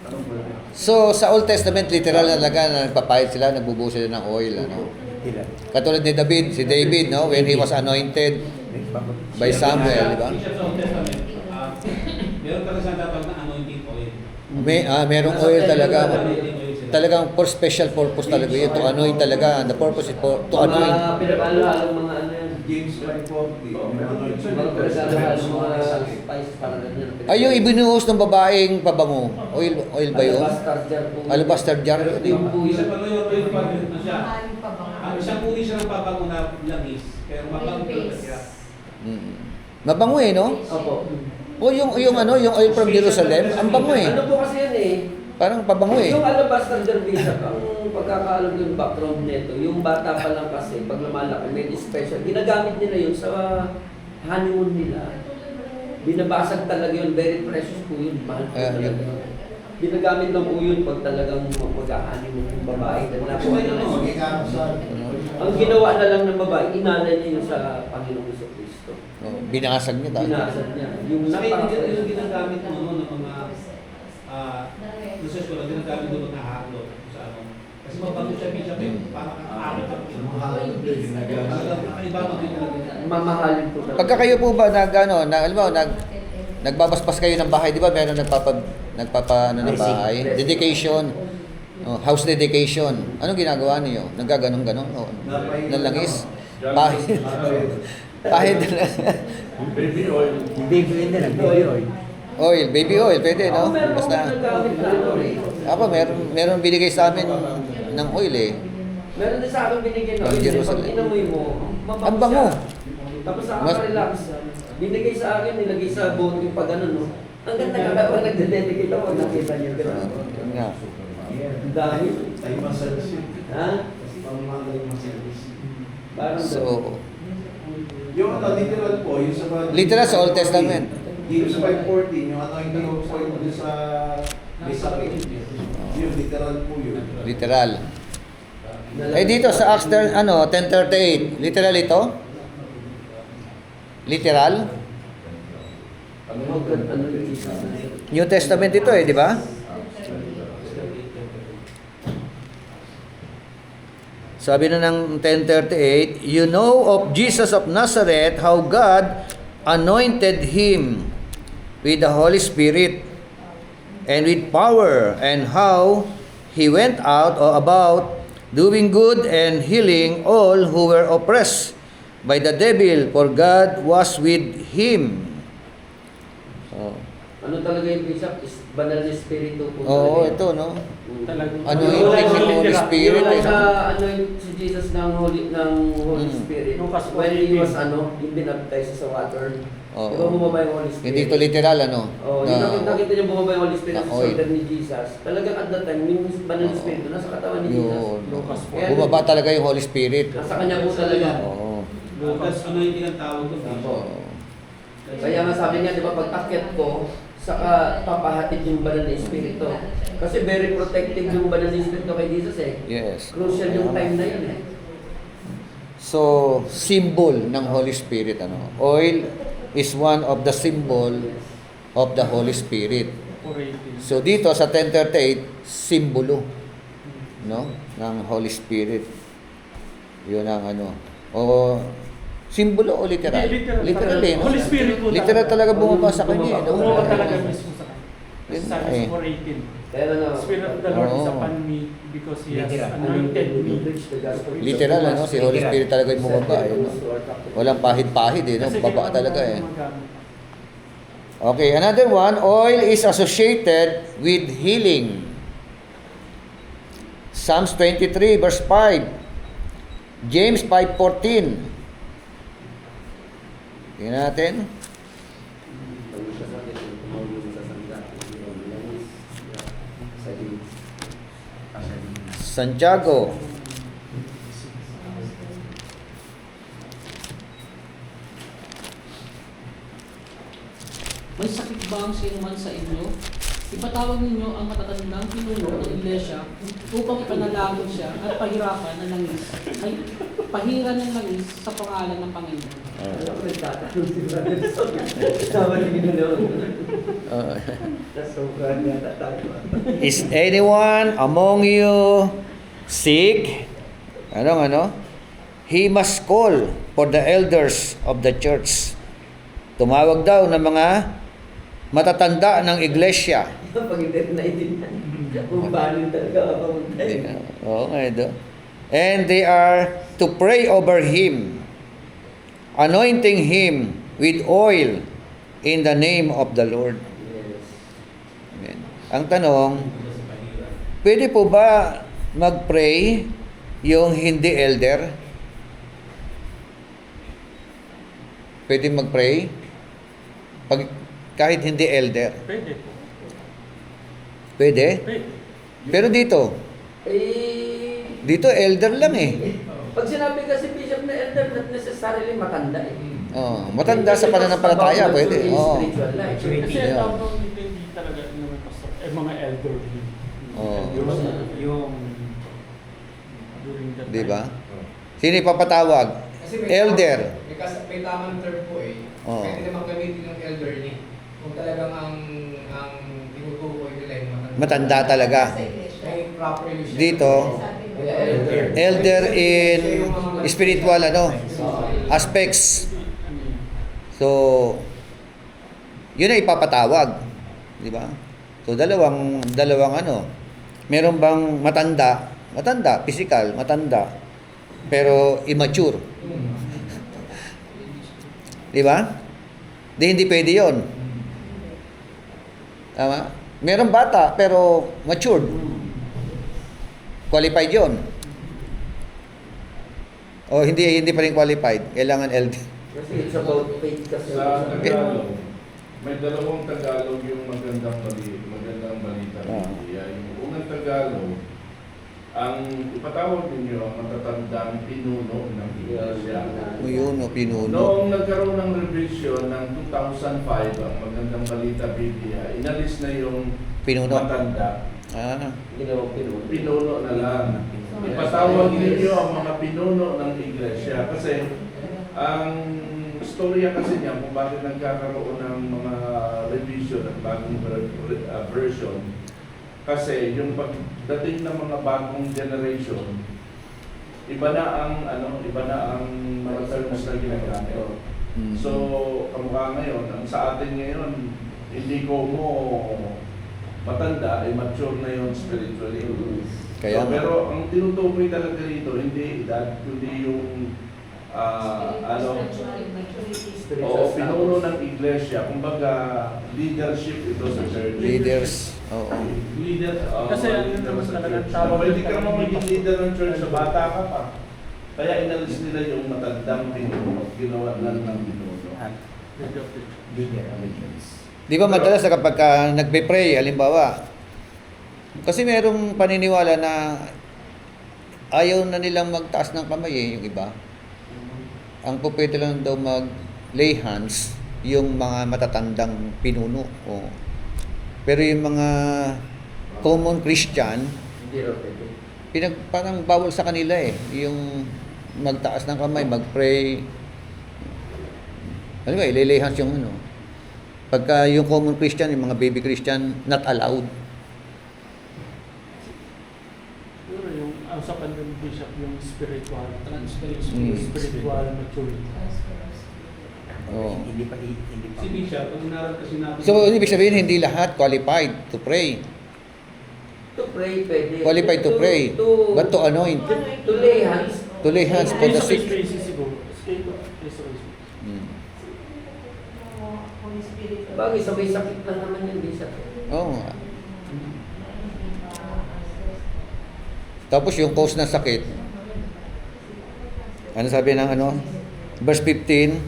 anong ba?
So, sa Old Testament, literal na talaga na nagpapahid sila, nagbubuhos sila ng oil, ano?
Ilan?
Katulad ni David, si David, no? When he was anointed by Samuel, di ba?
Meron talaga siyang tatawag na anointing oil.
Merong oil talaga. Talagang for special purpose talaga yun. To anoint talaga. The purpose is for, to anoint.
Mga pinag-alala mga ano yan.
James 5:40,
Mga pinag-alala mga spice para ganyan.
Ay, yung ibinuhos ng babaeng pabango. Oil ba yun?
Alabaster jar po.
Alabaster jar.
Ito yung po
Isa
yun.
pa yung oil pa rin na siya.
Mahaling pa ba?
Ang isang uri siya ng pabango na langis, pero mabango talaga siya.
Mabango eh, no?
Opo.
O yung ano, yung oil from Jerusalem, ang bango eh.
Ano po kasi yan eh.
Parang pabango eh.
Yung alabaster jar bishop, ang pagkakaalam yung background nito, yung bata pa lang kasi, pag lumalaki, medyo special. Ginagamit nila yun sa honeymoon nila. Binabasag talaga yun, very precious po yun. Mahal po
Yun.
talaga. Ginagamit lang po yun pag talagang mag-honeymoon yung babae. Ang ginawa na lang ng babae, inalay niya yun sa Panginoong Jesucristo.
Oh, binasag niya tayo.
Binasag niya. Yung
Sa akin,
napaka-
yung ginagamit mo no, ng mga research ko na ginagamit doon ng halo sa ano. Kasi mabango siya bishop eh, parang ang arit ang kakaiba mo din talaga.
mamahalin po talaga.
Pagka kayo po ba alam mo, nagbabasbas kayo ng bahay, di ba? Meron nagpapa ano ng bahay, dedication. Oh, house dedication. Anong ginagawa niyo? Naggaganong-ganon o nalangis? Pahid. Pahid.
Baby oil.
Baby oil na lang, baby oil.
Oil, baby oil, pwede, no?
Meron
Basta.
akong ginagamit na ano eh.
Ako, meron binigay sa amin ng oil eh.
Meron din sa akin binigyan
Pag
ng
Jerusalem.
pag inamoy mo, mabango
Ang bango.
siya. Tapos
Mas-
nakaka-relax. Binigay sa akin, nilagay sa boat yung pag ano, no? Ang ganda nga kapag nagde-dedicate ako, nakita niyo.
Yun nga.
Ang dami.
Tayo masalis yun.
Ha?
Pang mga tayo masalis.
Parang
So,
Yung ano, literal po, yung sa mga...
literal sa Old Testament.
Dito sa 5:14, yung ano, hindi ko po yung sa... May sakit. Yung literal po yun.
Literal. Eh dito sa Acts 10:38, literal ito? Literal?
ano yung Jesus.
New Testament ito eh, di ba? Sabi na ng 10:38, you know of Jesus of Nazareth, how God anointed Him with the Holy Spirit and with power, and how He went out or about doing good and healing all who were oppressed by the devil, for God was with Him. Oh.
Ano talaga yung bishop? Is banal na espiritu po.
Oo,
talaga.
ito, no?
Talagang
Ano yung Holy Spirit?
Yung
eh, no?
ano yung si Jesus ng Holy Spirit.
Lucas
When he
14.
was yung binaptize sa water.
Oo.
Di ba bumaba yung Holy Spirit?
Hindi ito literal, ano?
Oh, yung nakita niyo bumaba yung Holy Spirit
na
sa
oil.
shoulder ni Jesus. Talagang at that time, yung banal na espiritu nasa katawan ni Jesus.
Yun.
Lucas
Kaya-
Bumaba talaga yung Holy Spirit.
Nasa kanya po talaga.
Oo.
Tapos ano yung tinatawag ko?
Opo.
Oo.
Kaya nga sabi niya, di ba, pag akyat ko, saka papahatid yung banal na espiritu. Kasi very protective yung banal na espiritu kay Jesus eh.
Yes.
Crucial yung time na yun eh.
So, symbol ng Holy Spirit, ano? Oil is one of the symbol of the Holy Spirit.
operating.
So, dito sa 10:38, simbolo, no? Ng Holy Spirit. Yun ang ano. O, simbolo o literal?
Hindi, literal.
Literal eh, no?
Holy Spirit po
Literal talaga bumaba sa kanya, eh, no?
Bumaba talaga mismo sa kanya.
Yun nga
Psalms
eh.
4:18.
Pero no,
Spirit of the Lord is
Oo.
upon me because He has
Literal.
anointed me.
Literal, ano? Si Holy Spirit talaga yung bumaba. Eh, no? Walang pahid-pahid eh. No?
Kasi
Baba
kailangan
talaga
natin
eh.
gumagamit.
Okay, another one. Oil is associated with healing. Psalms 23 verse 5. James 5:14. Tingnan natin. Santiago.
May sakit ba ang sinuman sa inyo? Ipatawag ninyo ang matatandang pinuno ng iglesia upang ipanalangin siya at pahirapan ng langis. Ay, pahiran ng langis sa pangalan ng Panginoon.
Is anyone among you sick? Ano? He must call for the elders of the church. Tumawag daw ng mga matatanda ng iglesia.
Pag hindi naiintindihan, bumabalin talaga ako.
Oo nga ito. And they are to pray over him, anointing him with oil in the name of the Lord.
Yes.
Amen. Ang tanong, pwede po ba mag-pray yung hindi elder? Pwede mag-pray? Kahit hindi elder?
Pwede.
Pwede?
Pwede.
Pero dito, dito elder lang eh.
Pag sinabi kasi bishop na elder, not necessarily matanda eh.
Oh, matanda sa pananampalataya, pwede. Oh.
Spiritual life.
Kasi
Yeah.
ang tawag dito hindi talaga naman pastor, mga elderly.
Oh.
Yung during that
Di ba?
time.
Sino ipapatawag?
Kasi
Elder.
May tamang term po eh.
Oo.
Pwede naman gamitin ng elderly. Kung talagang ang tinutukoy nila yung
Matanda talaga.
Sa iglesia.
May proper use.
Dito,
Sabi mo.
Kaya elder.
elder in spiritual aspects. So, yun ay ipapatawag, di ba? So dalawang meron bang matanda, physical, matanda, pero immature. Di ba? Hindi pwede 'yon. Tama? Merong bata pero matured. Qualified 'yon. O hindi pa rin qualified, kailangan LD.
Kasi it's about faith kasi.
Sa Tagalog, may dalawang Tagalog yung magandang balita.
Ah.
Yung unang Tagalog, ang ipatawag ninyo ang matatandang pinuno ng iglesia.
Yun, pinuno.
Noong nagkaroon ng revision ng 2005, ang magandang balita Biblia, inalis na yung
Pinuno.
matanda. Pinuno na lang. Ipatawag ninyo ang mga pinuno ng iglesia. Kasi ang storya kasi niya kung bakit nagkakaroon ng mga revision at bagong version. Kasi yung pagdating ng mga bagong generation, iba na ang mga terms na ginagamit. So, kamukha ngayon, ang sa atin ngayon, hindi ko mo matanda, ay mature na yun spiritually.
Kaya
So, pero ang tinutukoy talaga rito, hindi edad, kundi yung pinuno ng iglesia, kumbaga leadership ito sa church.
Leaders. Oo.
Leader,
Kasi ano naman talaga
tama,
tawag
hindi ka naman maging leader ng church sa bata ka pa. Kaya inalis nila yung matandang pinuno, ginawa lang ng pinuno.
Di ba madalas na kapag nagpe-pray, halimbawa, kasi merong paniniwala na ayaw na nilang magtaas ng kamay yung iba. Ang pupwede lang daw mag-lay hands yung mga matatandang pinuno. Oh. Pero yung mga common Christian,
Hindi raw pwede.
parang bawal sa kanila eh. Yung magtaas ng kamay, mag-pray. Ano ba, ilay hands yung ano. Pagka yung common Christian, yung mga baby Christian, not allowed.
Siguro yung sa pandemic bishop, yung spiritual
Spiritual
maturity.
Oo.
Hindi pa.
Si Bishop, pag inaral kasi natin.
So, ibig sabihin, hindi lahat qualified to pray.
To pray, pwede.
Qualified to pray. But to anoint,
To lay hands.
to lay hands for the sick.
siguro. Face-to-face.
Hmm.
Holy Spirit.
Bagay, sabay sakit lang naman yung Bishop.
Oo nga. Tapos yung cause ng sakit, ano sabi ng ano? Verse 15,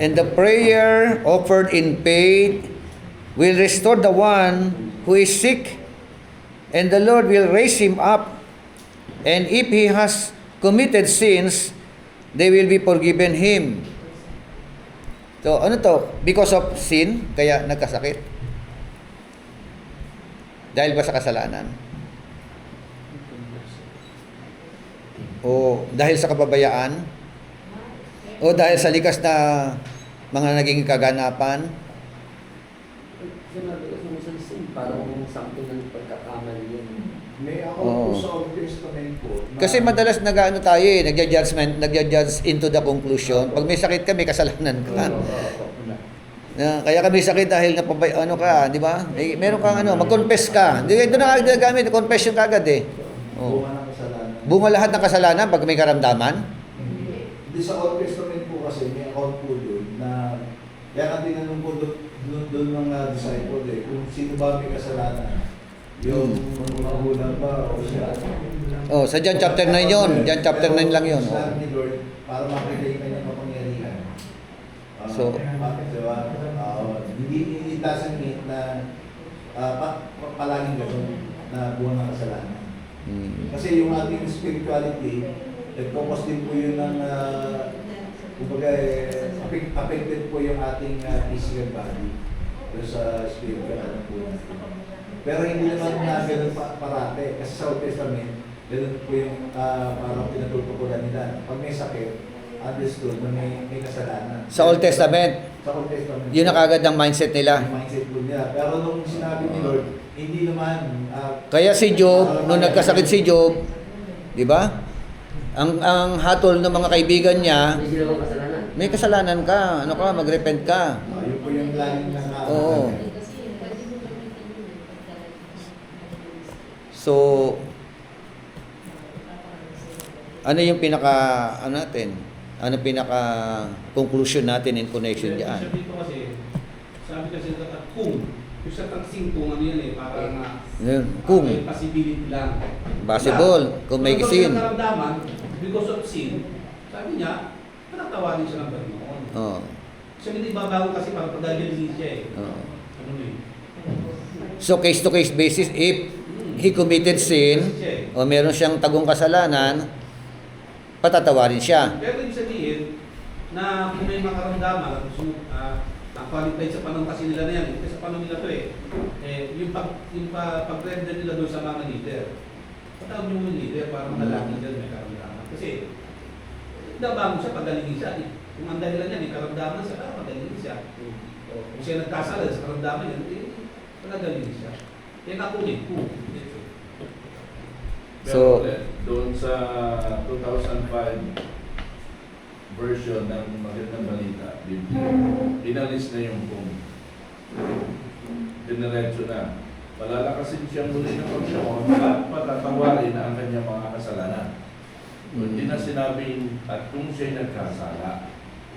and the prayer offered in faith will restore the one who is sick, and the Lord will raise him up. And if he has committed sins, they will be forgiven him. So, ano to? Because of sin, kaya nagkasakit? Dahil ba sa kasalanan? O dahil sa kababayaan? O dahil sa likas na mga naging kaganapan?
Sinabi ko minsan sin, parang something ng pagkakamali yun.
May ako
Oo.
po sa Old Testament po. na-
Kasi madalas nag-ano tayo nagja-judge into the conclusion. Pag may sakit ka, may kasalanan ka. Kaya kami sakit dahil ano ka, di ba? Meron kang mag-confess ka. Ito na gamit, confession ka agad eh. Oh.
Bunga ng kasalanan.
Bunga lahat ng kasalanan pag may karamdaman.
Hindi sa Old Testament po kasi may account po doon na kaya nga tinanong po doon mga disciple kung sino ba may kasalanan. Yung magulang ba o siya.
Oh, sa John chapter 9 yon. John chapter 9 lang yon.
Sabi ni Lord, para makita yung kanyang kapangyarihan.
So-
bakit diba? Hindi it doesn't mean na palaging gano'n na buwan ng kasalanan. Kasi yung ating spirituality, nag-focus din po yun ng, kumbaga, affected po yung ating physical body sa spiritual po. Pero hindi naman na gano'n parate. Kasi sa Old Testament, gano'n po yung parang pinatutukulan nila. Pag may sakit, understood na may kasalanan.
Sa Old Testament,
Sa Old Testament.
yun ang agad ng mindset nila.
Yung mindset po nila. Pero nung sinabi ni Lord, hindi naman.
Kaya si Job, nung nagkasakit si Job, di ba? Ang hatol ng mga kaibigan niya,
Hindi sila bang kasalanan?
may kasalanan ka, ano ka, mag-repent ka.
Yun po yung laging
Oo. So, ano yung conclusion natin in connection diyan?
Dito kasi, sabi kasi kung yung sa taksing kung ano yan parang
Kung
may possibility lang.
possible, kung may
Pero
sin.
sa karamdaman, because of sin, sabi niya, panatawarin siya ng Panginoon.
Oh.
Siya hindi babago kasi para pagdalili siya
Oh.
Ano eh?
So case to case basis, if he committed sin o meron siyang tagong kasalanan, patatawarin siya.
Pero ibig sabihin, na kung may makaramdaman, qualified sa panahon kasi nila na yan, kasi sa panahon nila to yung pag-render nila doon sa mga leader. Patawag yung mga leader para mga laki dyan may karamdaman. Kasi, nabago siya, pagalingin siya. Kung ang dahilan niya, may karamdaman siya, para pagalingin siya. Kung siya nagkasala sa karamdaman niya, pagalingin siya. Kaya nakunin,
So,
doon sa 2005 version ng Magandang Balita, Biblia, inalis na yung kung. Dinerecho na. Palalakasin siyang muli ng Panginoon at patatawarin na ang kanyang mga kasalanan. Hindi na sinabing at kung siya'y nagkasala.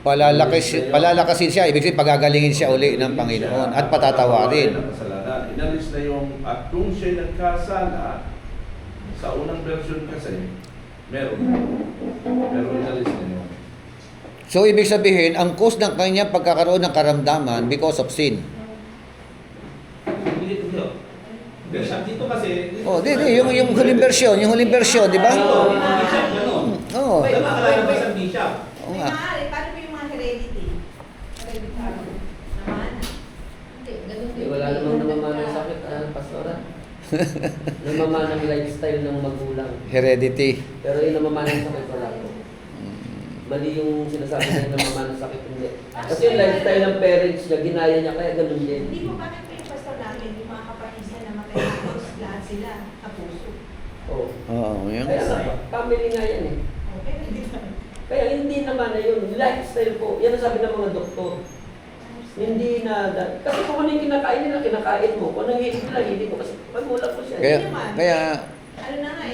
Palalakasin siya, ibig sabihin pagagalingin siya uli ng Panginoon at patatawarin.
Inalis na yung at kung siya'y nagkasala, sa unang version kasi, meron. Pero inalis na yun.
So, ibig sabihin, ang cause ng kanyang pagkakaroon ng karamdaman because of sin.
Dito kasi...
Oh, yung huling version, di ba?
Bishop, gano'n.
Oo.
Wala makalala ba isang bishop?
Oo
May
nga.
maaari, paano po yung mga heredity? Hereditary. Naman.
Hindi, ganun din.
Wala namang namamana ng sakit, pastora. Namamana ng lifestyle ng magulang.
Heredity.
Pero yung namamana ng sakit, wala ko. Mali yung sinasabi na yung namamana ng sakit, hindi. Kasi yung lifestyle ng parents niya, ginaya niya, kaya ganun din.
Hindi mo bakit po yung pastor namin, yung mga kapatid niya na matay tapos lahat sila kapuso.
Oo.
Oo, yun.
Kaya nga, family nga yan eh.
Okay, hereditary.
Kaya hindi naman na yun. Lifestyle po. Yan ang sabi ng mga doktor. Hindi na, kasi kung ano yung kinakain nila, kinakain mo. Kung anong hindi nila, hindi mo. Kasi pagmulat mo siya.
Kaya
Ano na nga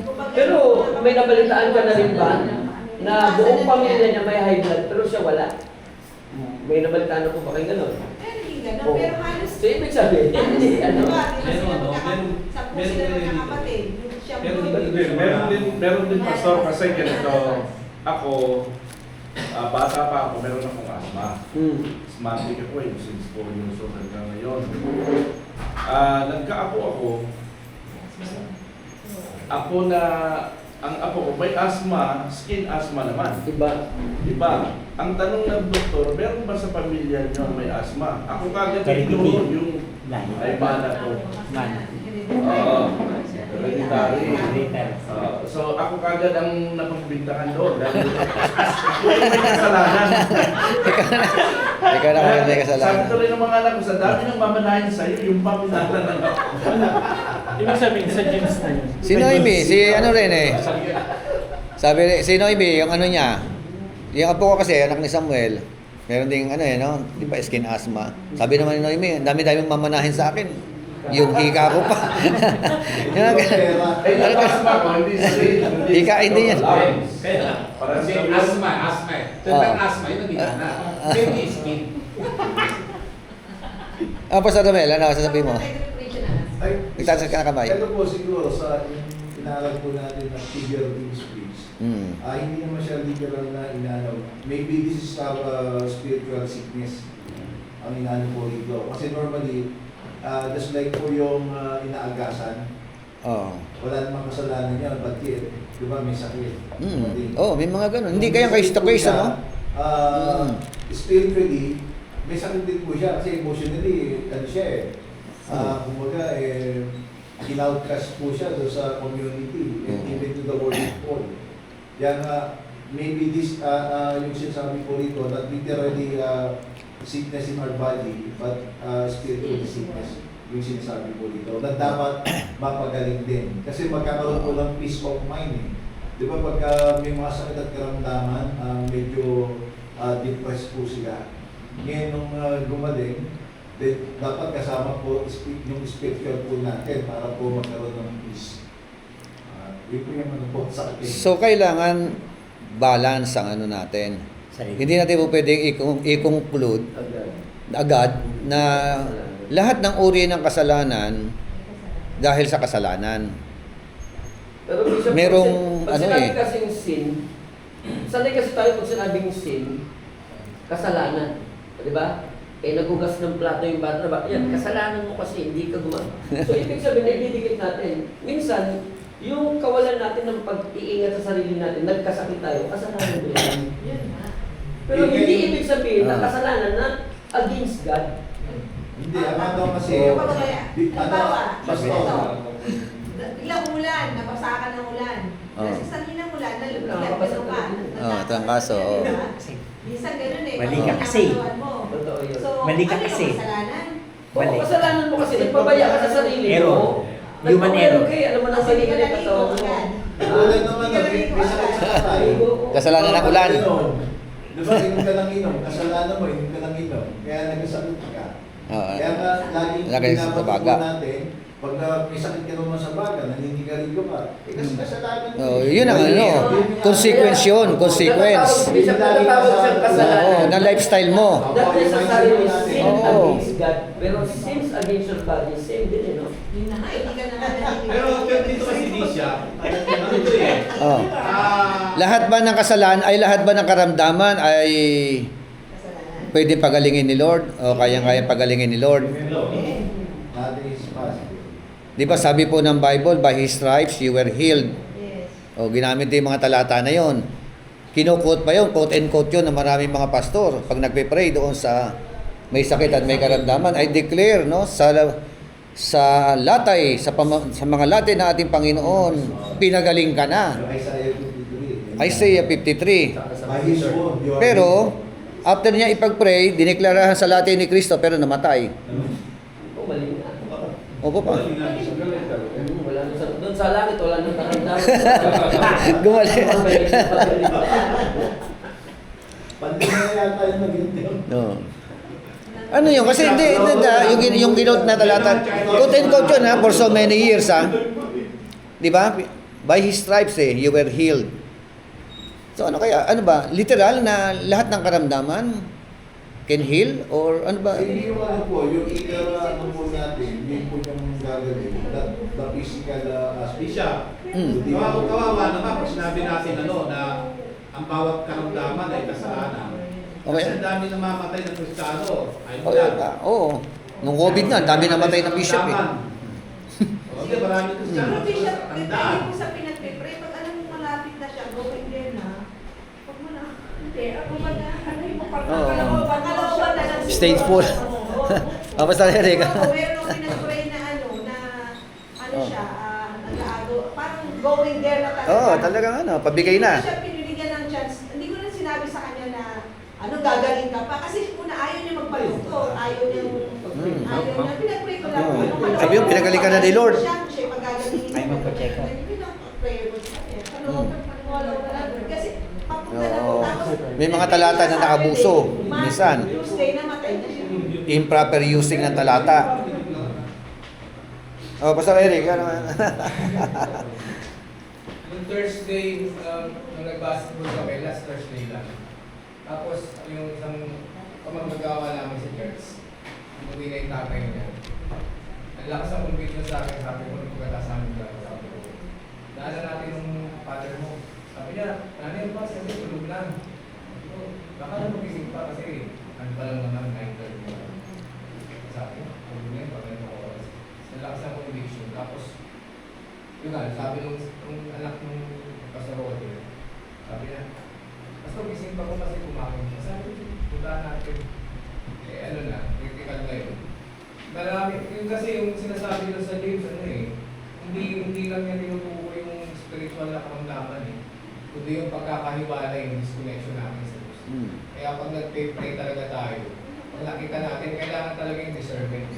kumbaga,
Pero may nabalitaan ka na rin ba na buong pamilya niya may high blood pero siya wala? May nabalitaan na po ba kayo gano'n?
Pero hindi ganun.
Oo.
Pero halos
So, ibig sabihin, hindi, ano?
Sampu sila magkakapatid. Siya
Meron din pastor kasi ganito. Ako, bata pa ako, meron akong asthma. Asthmatic ako since 4 years old hanggang ngayon. Nagkaapo ako. Ang apo ko may asthma, skin asthma naman. Diba? Ang tanong ng doktor, meron ba sa pamilya niyo may asthma? Ako kagad ignore yung ay mana ko. Hereditary. So ako kagad ang napagbintangan doon dahil ako yung may kasalanan.
ikaw na may kasalanan.
Sabi tuloy ng mga anak ko, sa dami ng mamanahin sa'yo, yung paminalan ng ako.
Ibig sabihin, sa genes na yun.
Si Noemi, si ano rin eh. Sabi si Noemi, yung ano niya, yung apo ko kasi, anak ni Samuel, meron ding ano eh, no? Di ba, skin asthma. Sabi naman ni Noemi, ang dami-daming mamanahin sa akin. Yung hika ko pa.
Yung asthma ko, hindi sa'yo.
Hika, hindi yan.
Kaya, kasi asthma eh. Tentang asthma, yun ang ginana. Hindi skin.
Pastor Romel, ano sasabihin mo?
Ay,
Itaas ka na kamay.
Ito po siguro sa inaral po natin ng figurative speech. Hindi naman siya literal na inano. Maybe this is our spiritual sickness. Ang inano po rito. Kasi normally, just like po yung inaagasan, wala namang kasalanan niya, but yet, di ba may sakit?
May mga ganun. Hindi kaya case to case, ano?
Spiritually, may sakit din po siya kasi emotionally, ano siya eh. Kumbaga, in-outcast po siya doon sa community and even to the world of Paul. Kaya nga, maybe this, yung sinasabi po rito, not literally sickness in our body, but spiritual sickness, yung sinasabi po rito, na dapat mapagaling din. Kasi magkakaroon po ng peace of mind eh. Di ba pagka may mga sakit at karamdaman, medyo depressed po sila. Ngayon nung gumaling, dapat kasama po yung spiritual po natin para po magkaroon ng peace. Yun po yung ano po sa akin.
So, kailangan balance ang ano natin. Hindi natin po pwedeng i-conclude agad na lahat ng uri ng kasalanan dahil sa kasalanan.
Pero Bishop,
Merong
pag
ano
sinabi
eh.
kasing sin, sanay kasi tayo pag sinabing sin, kasalanan. Di ba? Nagugas ng plato yung bata, yan, kasalanan mo kasi hindi ka gumagawa. So, ibig sabihin, nagbibigit natin. Minsan, yung kawalan natin ng pag-iingat sa sarili natin, nagkasakit tayo, kasalanan mo yan. Pero hindi ibig sabihin na kasalanan na against God.
Hindi, daw kasi,
Ilang ulan, nabasakan ng ulan. Kasi sa ng ulan, nalulungan ka.
Ito ang kaso.
Minsan ganun eh.
Mali ka kasi.
Totoo yun.
So,
Mali ka
ano
kasi.
yung kasalanan?
Mali.
Kasalanan mo kasi, nagpabaya ka sa sarili mo.
Error. Human error.
Okay, alam mo na
Kasi
sarili
ka
mo,
naligo
katawan mo.
agad.
wala naman, may sakit sa tatay.
Kasalanan ng ulan.
Di ba, inom ka ng inom, kasalanan mo, inom ka ng inom, kaya nagkasakit ka. Kaya nga, laging
Lagi sa
pinapatutunan
baga.
natin, pag may sakit ka naman sa baga, naninigarilyo ka, kasi kasalanan mo.
Yun ang ano, consequence yun, consequence.
Bishop, natatawag siyang kasalanan.
Na lifestyle mo.
Not necessarily sin
Oo.
against God, pero sins against your body, same din, you know?
Yun na nga, hindi ka na nga naliligo.
Pero dito kasi di siya, ano ito eh,
Lahat ba ng kasalanan, ay lahat ba ng karamdaman ay
Kasalanan.
pwede pagalingin ni Lord o kayang-kayang pagalingin ni Lord?
Nothing is possible.
Di ba sabi po ng Bible, by His stripes you were healed.
Yes.
O ginamit din yung mga talata na yon. Kino-quote pa yun, quote and quote yun ng maraming mga pastor. Pag nagpe-pray doon sa may sakit at may karamdaman, I declare no, sa latay, sa mga latay na ating Panginoon, pinagaling ka na.
Isaiah 53.
Isaiah 53.
By His word, you are
Pero, after niya ipag-pray, diniklarahan sa latay ni Kristo, pero namatay.
Oh, mali nga.
Opo pa.
Wala nang sa, doon sa langit, wala nang karamdaman.
Gumaling.
yata yung nag-intern.
No. Ano yun? Kasi hindi yung ginot na talata. Quote and quote yun for so many years Di ba? By His stripes you were healed. So ano kaya? Ano ba? Literal na lahat ng karamdaman can heal? Or ano ba?
Hindi yung ano po, yung ano po natin, hindi po yung gagawin. The physical aspect.
Siya. Kawawa naman kung sinabi natin na ang bawat karamdaman ay kasalanan.
Okay.
Kasi ang dami namamatay ng Kristiyano. Ayun
Okay,
lang.
oo. Nung COVID nga, dami namatay ng bishop
Sige, marami Kristiyano.
Pero Bishop,
Tandaan.
depende po sa pinagpipray. Pag alam mo malapit na siya, going there na, huwag mo na. Hindi, ako ba na, ano yung
Oo.
pangalawa na lang.
Stage
siguro.
4.
Oo.
Basta Eric.
Meron pinagpray na
Oh.
siya, nag-aago, parang going there na talaga.
Oo, talagang pabigay na.
Hindi ko siya pinibigyan ng chance. Hindi ko na sinabi sa kanya na, gagaling ka pa. Kasi una, ayaw niya magpalukto. Ayaw niya, pinag-pray ko lang.
Mm. Sabi yung pinagaling ka na ni Lord.
Siya, pag-gagalingin
Ay, magpa-check up.
Pinag-pray ko sa kanya. Wala ka lang. Kasi, papunta na
Oo.
po. Tapos,
May mga talata na nakabuso. Minsan.
Tuesday, namatay na siya.
Improper using ng talata. Oh, Pastor Eric, ano?
Yung Thursday, nung nag-basketball kami, last Thursday lang. Tapos, yung isang pamagagawa namin sa church, umuwi na yung tatay niya. Ang lakas ang conviction sa akin, sabi ko, nung pagkatasamin ka, sabi ko, naalala natin yung father mo. Sabi niya, nanay pa, kasi tulog lang. Baka na magising pa kasi, ano pa lang naman, 9:30 pa. Sabi ko, tulog na yun, pag ano oras. Nalakas ang conviction. Tapos, yun nga, sabi nung anak nung pasarote, sabi niya, basta gising pa ko kasi kumain siya. Sabi ko, punta natin. Ano na, critical na yun. Marami, yun kasi yung sinasabi doon sa James, hindi lang yan tinutukoy yung spiritual na karamdaman kundi yung pagkakahiwalay, yung disconnection namin sa Diyos. Kaya pag nag-pray talaga tayo, pag nakita natin, kailangan talaga yung discernment.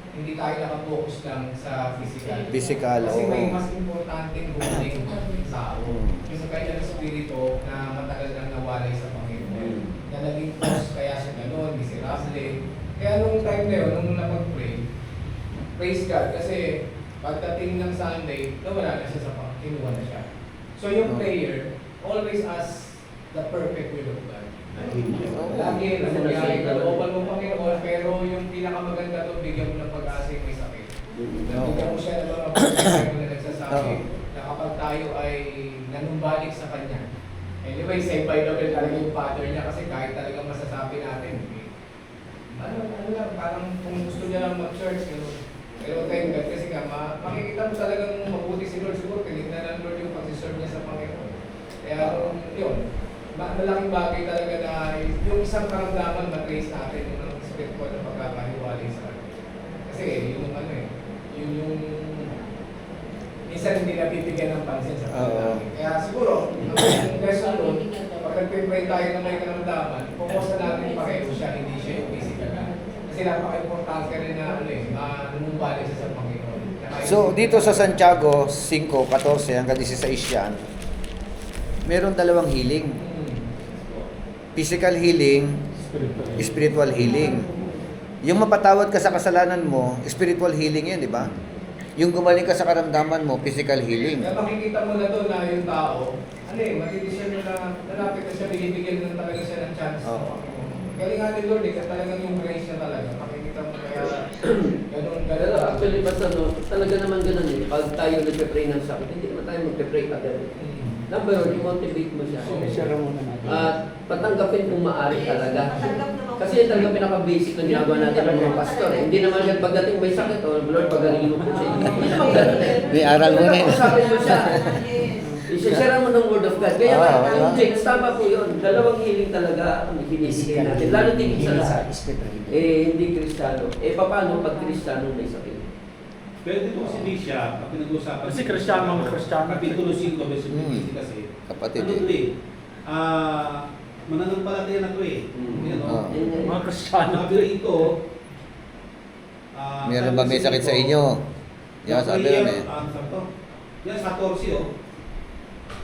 Hindi tayo nakafocus lang sa physical.
Physical,
Kasi may
oo.
mas importanteng huling tao. Yung kanyang spirito na matagal nang nawalay sa Panginoon. Na naging cause kaya siya gano'n, miserable. Kaya nung time na yun, nung napag-pray, praise God. Kasi pagdating ng Sunday, nawala na siya sa Panginoon. Kinuha na siya. So yung prayer, always ask the perfect will of God. Lagi, nangyari ka, looban mo Panginoon, pero yung pinakamaganda doon, bigyan mo ng pag-asa yung may sakit. Bigyan mo siya ng mga pag-asa na nagsasabi na kapag tayo ay nanumbalik sa Kanya. Anyway, say by the way talaga yung father niya kasi kahit talagang masasabi natin, ano lang, parang kung gusto niya lang mag-church, pero thank God kasi nga, makikita mo talagang mabuti si Lord, siguro tinignan ng Lord yung pag-serve niya sa Panginoon. Kaya yun, malaking bagay talaga na yung isang karamdaman matrace natin yung spiritual na pagkakahiwalay sa kanya. Kasi yung yun yung minsan hindi nabibigyan ng pansin sa pagkakamit. Kaya siguro, ang lesson doon, pag nag-pray tayo na may karamdaman, puposa natin pareho siya, hindi siya yung physical na. Kasi napaka-importante rin na nanumbalik siya sa Panginoon.
So, dito sa Santiago 5:14 hanggang 16 yan, meron dalawang healing. Physical healing, spiritual healing. Yung mapatawad ka sa kasalanan mo, spiritual healing yan, di ba? Yung gumaling ka sa karamdaman mo, physical healing.
Kaya makikita mo na doon na yung tao, matidiscern mo na nalapit na siya, binibigyan na talaga siya ng chance. Galingan ni Lord, kasi talagang yung grace niya talaga. Makikita mo kaya ganun.
Pero actually, basta talaga naman ganun Pag tayo nagpe-pray ng sakit, hindi naman tayo magpe-pray agad. Number one, i-motivate mo siya. At patanggapin kung maaari talaga. Kasi talaga pinaka-basic na ginagawa natin ng mga pastor. Hindi naman yan pagdating may sakit, Lord, pagalingin mo po siya. Hindi naman ganun
May aral mo rin.
Usapin mo siya. Isashare mo ng Word of God. Kaya yung James, tama po yun. Dalawang healing talaga ang binibigay natin. Lalo din sa lahat. Hindi Kristiyano. Paano pag Kristiyano may sakit?
Pero dito kasi di siya, pag pinag-uusapan
Kasi Kristiyano,
Kapitulo 5, verse 20 kasi.
Kapatid
Ano ito mananampalataya na ito
Mga Kristiyano.
Sabi rito,
meron ba may sakit sa inyo? Yan, sabi namin.
Yan sa 14,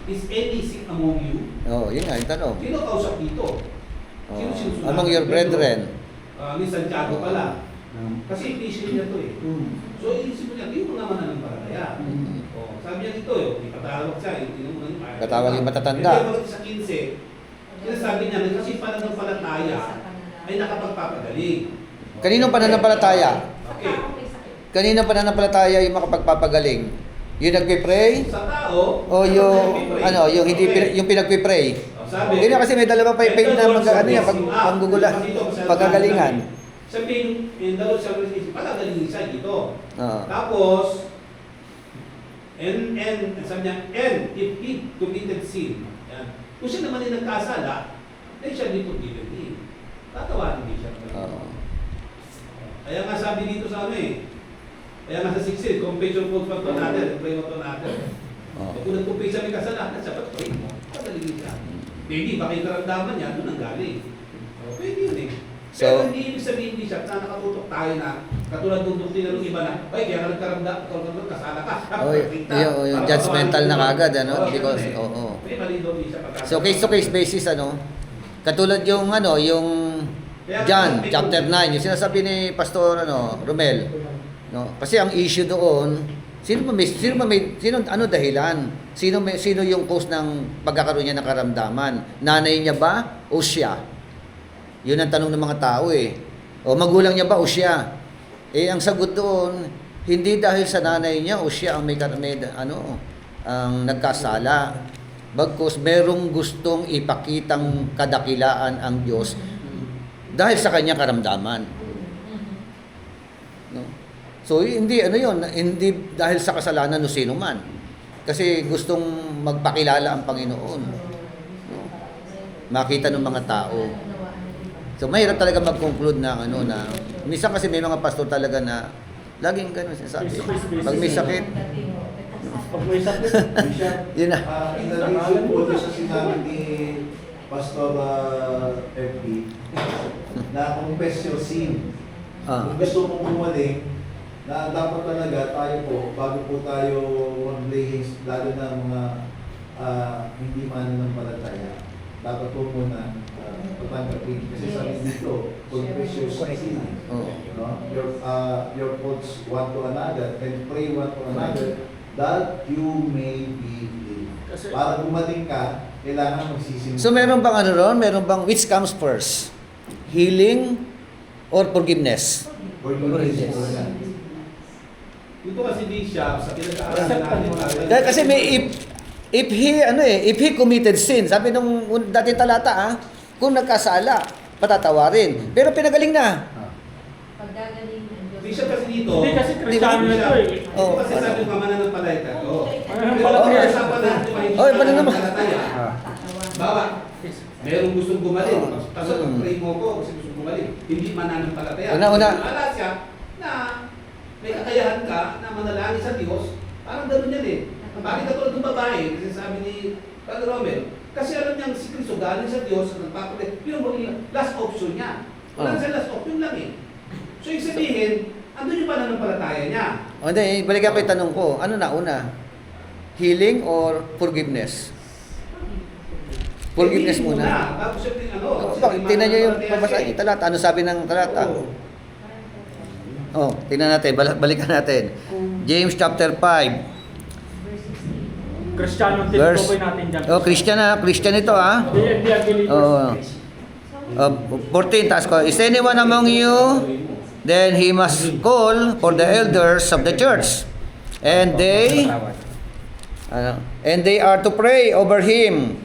is any sick among you?
Yun nga, yung tanong.
Sino kausap dito?
Sino sinusunod?
Among your brethren.
Ni Santiago pala. Kasi issue niya to eh. So, iisip mo niya, di mo naman nanampalataya. Oh, sabi niya dito, ipatawag siya, hindi mo naman.
Katawag yung matatanda.
Hindi, bakit sa 15, sinasabi niya, kasi pananampalataya ay nakapagpapagaling.
Kaninong pananampalataya?
Okay.
Kaninong pananampalataya yung makapagpapagaling? Yung nagpe-pray?
Sa tao,
O yung, yung hindi,
okay.
yung pinagpe-pray?
Sabi,
Hindi na kasi may dalawa pa yung na panggugula, pagkagalingan.
Sabihin, yung dalawang siya rin, pagagalingin siya dito.
Oo.
Tapos, and sabi niya, and if he committed sin, yan. Kung siya naman yung nagkasala, then siya di forgiven him. Tatawarin din siya.
Oo.
Kaya nga sabi dito sa ano eh, kaya nga sa 16, confession calls pa to natin, pray mo to natin.
Oo.
Kung nag-confess siya may kasalanan, siya pag-pray mo, pagalingin siya. Maybe, baka yung karamdaman niya, doon ang galing. Pwede yun eh.
So,
Pero hindi ibig sabihin din siya na nakatutok tayo na katulad ng doktrina ng iba na, ay, kaya ka nagkaramdam, kasala ka.
yung judgmental na kagad, ano? Because, oo.
May mali doon din siya pagkakataon.
So, case-to-case basis, ano? Katulad yung, yung John, chapter 9, yung sinasabi ni Pastor, Romel, no? Kasi ang issue doon, ano dahilan? Sino yung cause ng pagkakaroon niya ng karamdaman? Nanay niya ba o siya? Yun ang tanong ng mga tao eh. O magulang niya ba o siya? Eh ang sagot doon, hindi dahil sa nanay niya o siya ang ang nagkasala. Bagkus merong gustong ipakitang kadakilaan ang Diyos dahil sa kanyang karamdaman. No? So hindi hindi dahil sa kasalanan ng sino man. Kasi gustong magpakilala ang Panginoon. No? Makita ng mga tao. So mahirap talaga mag-conclude na na minsan kasi may mga pastor talaga na laging gano'n sinasabi. Pag may sakit,
Pag may sakit,
yun na.
In-addition po sa sinabi ni Pastor FB na confess your sin. Kung gusto mong bumalik, na dapat talaga tayo po, bago po tayo mag-lay, lalo na mga hindi mananampalataya, dapat po muna patanggapin. Kasi sabi dito, confess your sin. No? Your faults one to another and pray one to another that you may be healed. Para gumaling ka, kailangan magsisimula.
So meron bang ron? Meron bang which comes first? Healing or forgiveness?
Forgiveness.
Dito kasi di siya, sa pinag-aaralan natin.
Dahil kasi may if he committed sin, sabi nung dating talata kung nagkasala, patatawarin. Pero pinagaling na.
Pagdagaling ng Diyos.
Hindi siya kasi dito.
Hindi kasi Kristiyano na ito eh.
Ito kasi sabi ng mama ng palayta.
Pananampalataya.
Pero usapan natin yung
Oy,
pananampalataya. Bawa, merong gustong gumaling. Tapos pray mo ko kasi gustong gumaling. Hindi mananampalataya.
Una.
Wala siya na may kakayahan ka na manalangin sa Diyos. Parang gano'n yan eh. Bakit katulad ng babae, kasi sabi ni Padre Romel, kasi alam niyang si Cristo galing sa Diyos at nagpapalit. Yun ang last option niya. Wala sa last option lang eh. So, yung sabihin, andun yung pananampalataya niya.
O hindi, balikan ko yung tanong ko. Ano na una? Healing or forgiveness? Forgiveness muna.
Tapos yung
Tingnan niyo yung pabasahin yung talata. Ano sabi ng talata? Tingnan natin. Balikan natin. James chapter 5.
Kristiyano
Verse.
tinutukoy natin dyan.
Christian ito
Hindi believers.
14, taas ko. Is anyone among you? Then he must call for the elders of the church. And they are to pray over him.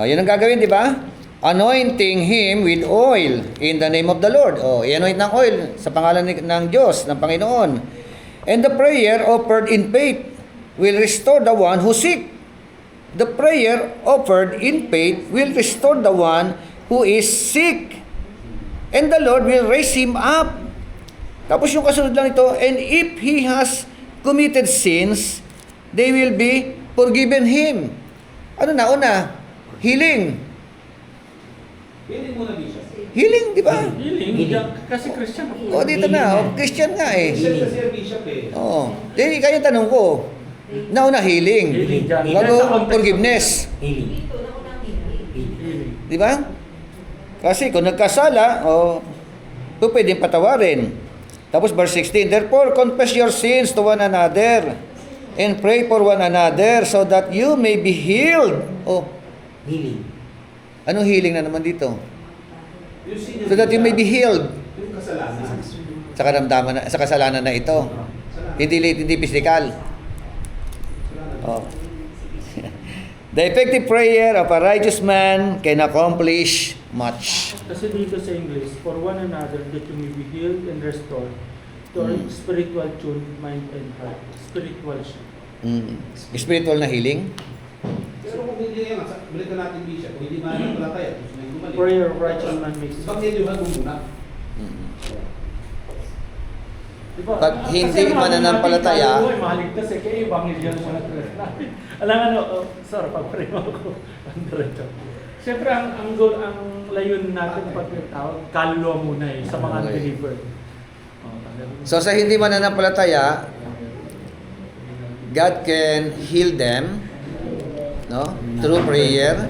Yun ang gagawin, di ba? Anointing him with oil in the name of the Lord. I-anoint ng oil sa pangalan ng Diyos, ng Panginoon. And the prayer offered in faith will restore the one who sick. The prayer offered in faith will restore the one who is sick. And the Lord will raise him up. Tapos yung kasunod lang ito, and if he has committed sins, they will be forgiven him. Ano na una? Healing.
Healing muna, Bishop.
Healing, di ba?
Healing. Kasi Kristiyano.
Dito na. Christian nga eh.
Bishop kasi ang Bishop eh.
Di, kaya tanong ko. Nauna healing.
Healing dyan.
Bago forgiveness.
Healing.
Dito, naunang hindi.
Di ba? Kasi kung nagkasala, ito pwedeng patawarin. Tapos verse 16, therefore confess your sins to one another and pray for one another so that you may be healed.
Healing.
Anong healing na naman dito?
Yung senior
So that you may be healed
yung kasalanan.
sa karamdaman sa kasalanan na ito. Hindi physical. Oh. The effective prayer of a righteous man can accomplish much.
Kasi dito sa English, for one another that you may be healed and restored to our spiritual tune, mind and heart. Spiritual siya.
Spiritual na healing?
Pero kung hindi yan, balikan natin Bishop, kung hindi mananampalataya, gusto may gumaling.
Prayer of righteous man makes it.
Pag-iluhan mo muna.
Diba?
Pag hindi mananampalataya,
mahaligtas kaya ebanghelyo naman ang prayer natin. Alam sorry, pagparima ako. Andreto. Siyempre, ang goal, ang layun natin pagkatawag, kaluluwa muna sa mga
Okay.
unbeliever.
so sa hindi mananampalataya, God can heal them, no? Through prayer.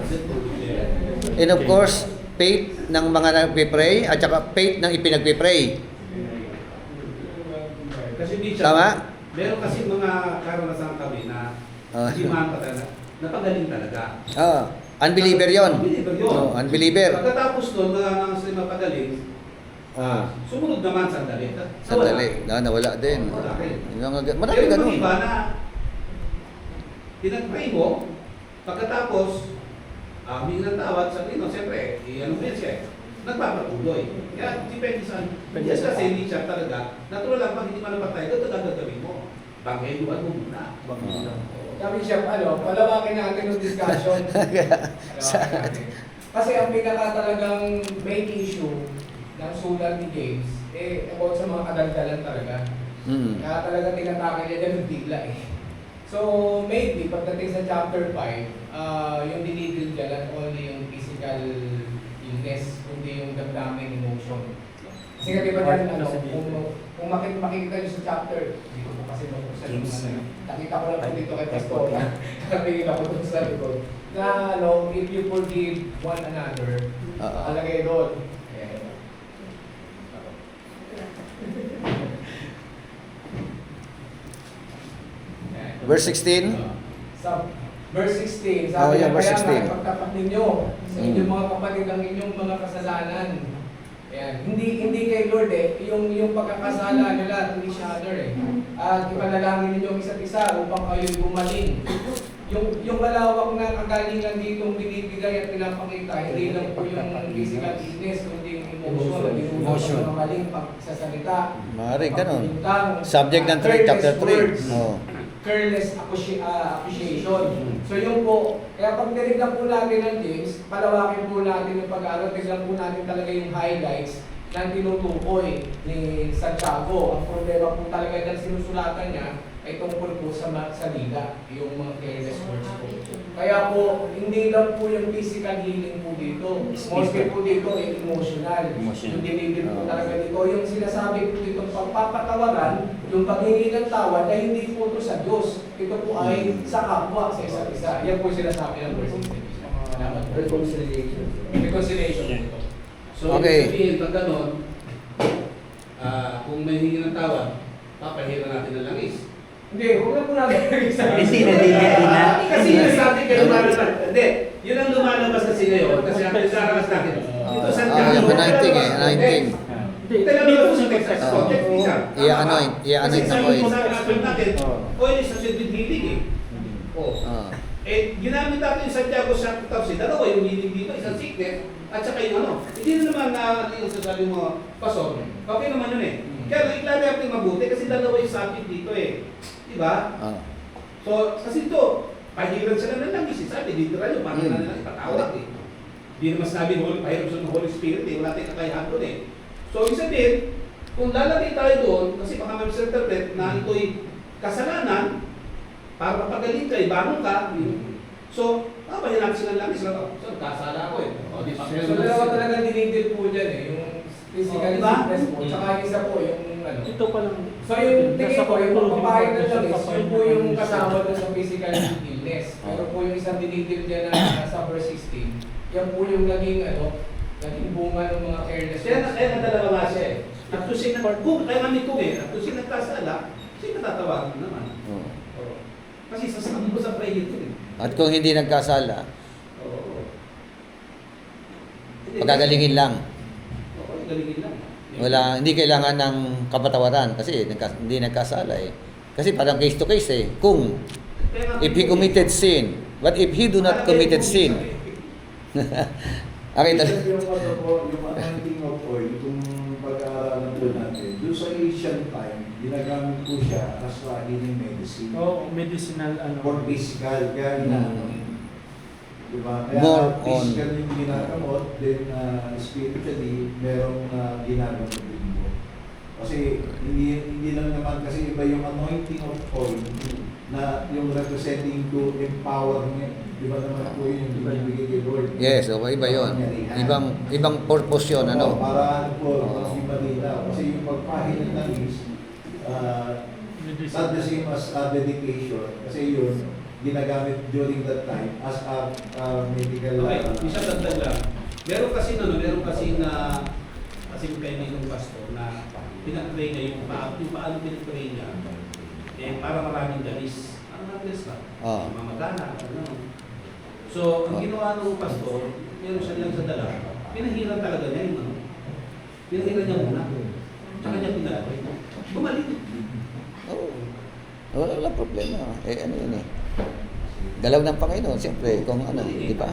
And of course, faith ng mga nagpe-pray at saka faith ng ipinagpe-pray.
Kasi Bishop,
Tama?
meron kasi mga karanasan kami na hindi mananampalataya, napagaling talaga.
Unbeliever yon.
Unbeliever yun.
Unbeliever.
Pagkatapos nun, nang sila mapagaling, sumunod naman sandali.
Sandali. Nawala din.
Wala rin.
Marami
Pero
ganun.
yung iba na pinag-pray mo, pagkatapos, humingi ng tawad, sabi no, siyempre, ano mo yan siya, nagpapatuloy. Kaya, depende sa, yes, kasi hindi siya talaga, natural lang, pag hindi manamatay, ito gagawin mo. Bangheluan mo muna.
Kami siya, palawakin natin yung discussion. Kasi ang pinaka talagang main issue ng sulat ni James, about sa mga kadaldalan talaga. Kaya talaga tinatake niya dyan yung bigla So, maybe, pagdating sa chapter 5, yung dinidil dyan, not only yung physical illness, kundi yung damdamin, emotion. Kasi nga diba dyan, kung makikita nyo sa chapter, dito po kasi mabuksan yung nakita ko lang po dito kay Pastor, nakatingin ako dun sa likod, na if you forgive one another, alagay doon.
Verse 16.
Sa verse 16, sabi niya,
verse
kaya
16.
pagtapat ninyo sa inyong mga kapatid ang inyong mga kasalanan. Ayan. Hindi kay Lord yung pagkakasala nila to each other At ipanalangin ninyo ang isa't isa upang kayo'y gumaling. Yung malawak na kagalingan dito binibigay at pinapakita, hindi lang po yung physical illness, kundi yung emotion, yung maling pagsasalita,
Maaaring ganun.
pagpintang,
Subject ng chapter 3.
careless appreciation. So yun po, kaya pag tinignan po natin ng James, palawakin po natin yung pag-aaral, tignan po natin talaga yung highlights ng tinutukoy ni Santiago. Ang problema po talaga ng sinusulatan niya ay tungkol po sa salida, yung mga careless words po. Kaya po, hindi lang po yung physical healing po dito. Mostly po dito ay emotional. Yung dinidil po talaga dito. Yung sinasabi po dito, pagpapatawaran, yung paghingi ng tawad ay hindi po ito sa Diyos. Ito po ay sa kapwa, sa isa't isa. Yan po yung sinasabi ng verse 16.
Reconciliation.
Reconciliation ito.
So,
Okay.
sabihin, pag gano'n, kung may hingi ng tawad, papahiran natin ng langis.
Hindi, huwag na po natin nag-isa.
Hindi na.
Kasi yun sa atin kayo lumalabas. Hindi, yun ang lumalabas kasi ngayon. Kasi ang pinaramas natin. Ito sa
yung anointing anointing.
Ito lang dito sa Texas Project.
I-anoint na oil.
Oil is associated with healing ginamit natin yung Santiago chapter 12. Dalawa yung healing dito, isang sickness, at saka yung Hindi na naman na yung sasabi mo, Pastor, okay naman yun Kaya iklaro natin mabuti kasi dalawa yung subject dito Diba? So, kasi ito, pahiran sila ng langis. Sabi, dito kayo, paano na nila ipatawag Hindi naman sabi, pahiram sila ng Holy Spirit wala tayong kakayahan doon So, ibig sabihin, kung lalagay tayo doon, kasi baka ma-misinterpret na ito'y kasalanan, para mapagaling ka, bangon ka. So, papahin natin sila langis. So, kasala ko di ba?
So, dalawa talaga dinidil po dyan yung physical sickness po. Tsaka yung isa po, yung
Ito pa lang.
So yung tingin ko, yung pagpapahid ng langis, yun po yung kasama doon sa physical illness. Pero po yung isang dinidil dyan na sa verse 16, yan po yung naging naging bunga ng mga careless.
Kaya nadalawa nga siya eh. At kung siya kaya namin kung at kung siya nagkasala, siya natatawagan naman.
Oo.
Oo. Kasi sasabi mo sa prayer ko eh.
At kung hindi nagkasala,
Oo.
pagagalingin lang.
Oo, galigin lang.
Hindi kailangan ng kapatawaran kasi hindi nagkasala eh. Kasi parang case to case eh. Kung if he committed sin, but if he do not committed sin, okay,
Yung ano po, yung anointing of oil, kung pag-aaralan po natin, doon sa ancient time, ginagamit po siya as a healing medicine.
Oh, medicinal ano.
For physical, kaya ginagamit. Diba? Kaya
More
physical yung ginagamot, then spiritually, merong ginagamot din po. Kasi hindi lang naman kasi iba yung anointing of oil na yung representing to empower niya. Di ba naman po yun yung binibigay kay Lord?
yes, okay, iba yun. Ibang purpose yun, ano?
Para po, mas iba nila. Kasi yung pagpahid ng langis, not the same as dedication. Kasi yun, ginagamit during that time as a medical.
Okay, isang dagdag lang. Meron kasi kasi kaibigan ng pastor na pinag-pray niya yung paano pinag-pray niya, eh para maraming galis. Ano nga galis lang?
Oo.
Mamagana, ano. So, ang ginawa ng pastor, meron siya lang sa dala, pinahiran talaga niya yung ano. Pinahiran niya muna. Tsaka niya pinag-pray. Bumalik.
Oo. Walang problema. Ano yun eh. Galaw ng Panginoon, siyempre, kung ano, di ba?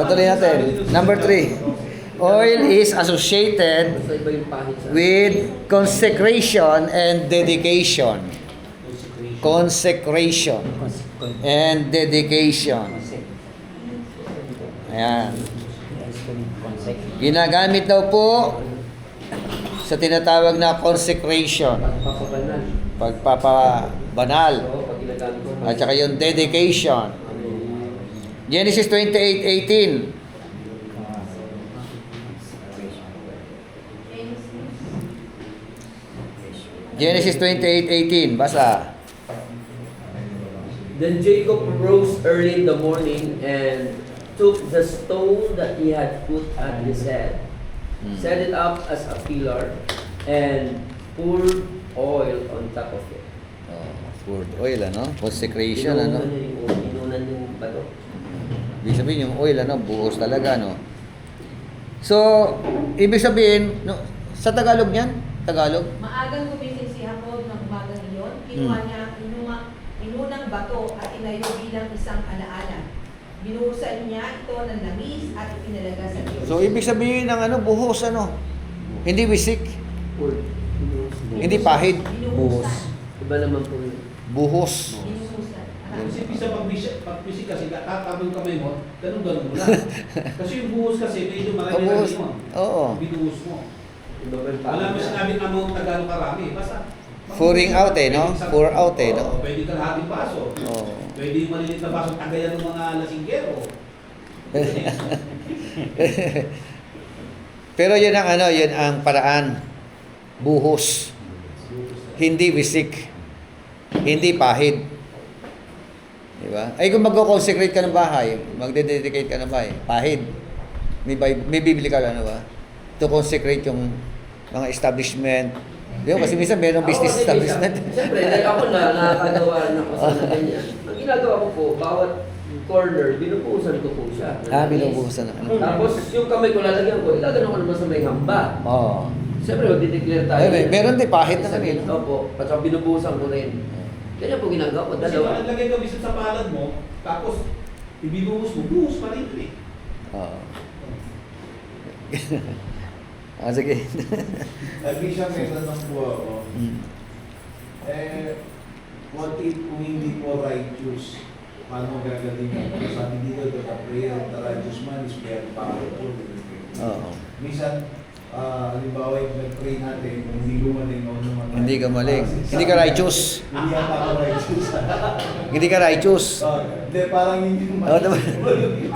Tuloy natin. Number 3. Oil is associated
Basta iba yung pahit sa
with consecration and dedication. Consecration and dedication. Ayan. Ginagamit daw po sa tinatawag na consecration.
pagpapabanal.
Pagpapabanal.
Oo, pag ginagamit ko.
At saka yung dedication. Genesis 28:18. Genesis 28:18. Basa.
Then Jacob rose early in the morning and took the stone that he had put at his head, set it up as a pillar, and poured oil on top of it.
Poured oil, ano? Consecration, ano?
Inunan yung bato.
Ibig sabihin yung oil, ano? Buhos talaga, no? So, ibig sabihin, no, sa Tagalog niyan? Tagalog?
Maagang gumising si Jacob ng umagang iyon, kinuha niya ang inunang bato at inayo bilang isang alaala. Binuhusan niya ito ng langis at ipinalaga sa Diyos.
So, ibig sabihin ng ano? Buhos, ano? Hindi wisik.
Poured.
Hindi pahid.
Binuhusan.
Iba naman po yun.
Buhos.
Binuhusan.
Kasi sa pagbisik kasi, tatabang kamay mo, ganun-ganun mo lang. Kasi yung buhos kasi, medyo marami
Buhos.
mo.
Oo.
Binuhos mo.
Iba pa yung
Wala mo
pahit.
sinabing amount na gano'ng karami. Basta,
Pouring out eh, no? Pour out eh, no?
Oo, pwede kalahating baso.
Oo.
Pwede yung malilit na baso, tagayan ng mga lasinggero.
Pero yun ang ano, yun ang paraan. Buhos. Hindi wisik. Hindi pahid. Diba? Ay kung magko-consecrate ka ng bahay, magde-dedicate ka ng bahay, pahid. May bibili ka ano ba? To consecrate yung mga establishment. Di ba? Kasi minsan mayroong business establishment.
Siyempre, dahil ako nakakagawa na ako sa ganyan. Ang ginagawa ko po, bawat corner, binubuhusan ko po siya.
Binubuhusan na. Ano?
Tapos yung kamay ko lalagyan ko, ilagyan ko naman sa may hamba.
Oo.
Siyempre, magdideclare tayo.
Ay, meron din pahit na kanina.
Opo, at saka binubuhusan ko rin. Ganyan po ginagawa ko,
Kasi
dalawa.
lagay ka bisan sa palad mo, tapos ibinuhos mo, buhos pa rin yun eh.
Oo. Sige.
Sabi siya, may tanong po ako. What if kung hindi po righteous, paano gagalingan? Sabi dito, the prayer of the righteous man is very powerful.
Oo.
Minsan, halimbawa yung nag-pray natin, hindi gumaling o naman.
Hindi ka maling. Hindi ka righteous.
Hindi ka tama righteous.
Hindi ka righteous.
Hindi, parang hindi
Oo, diba?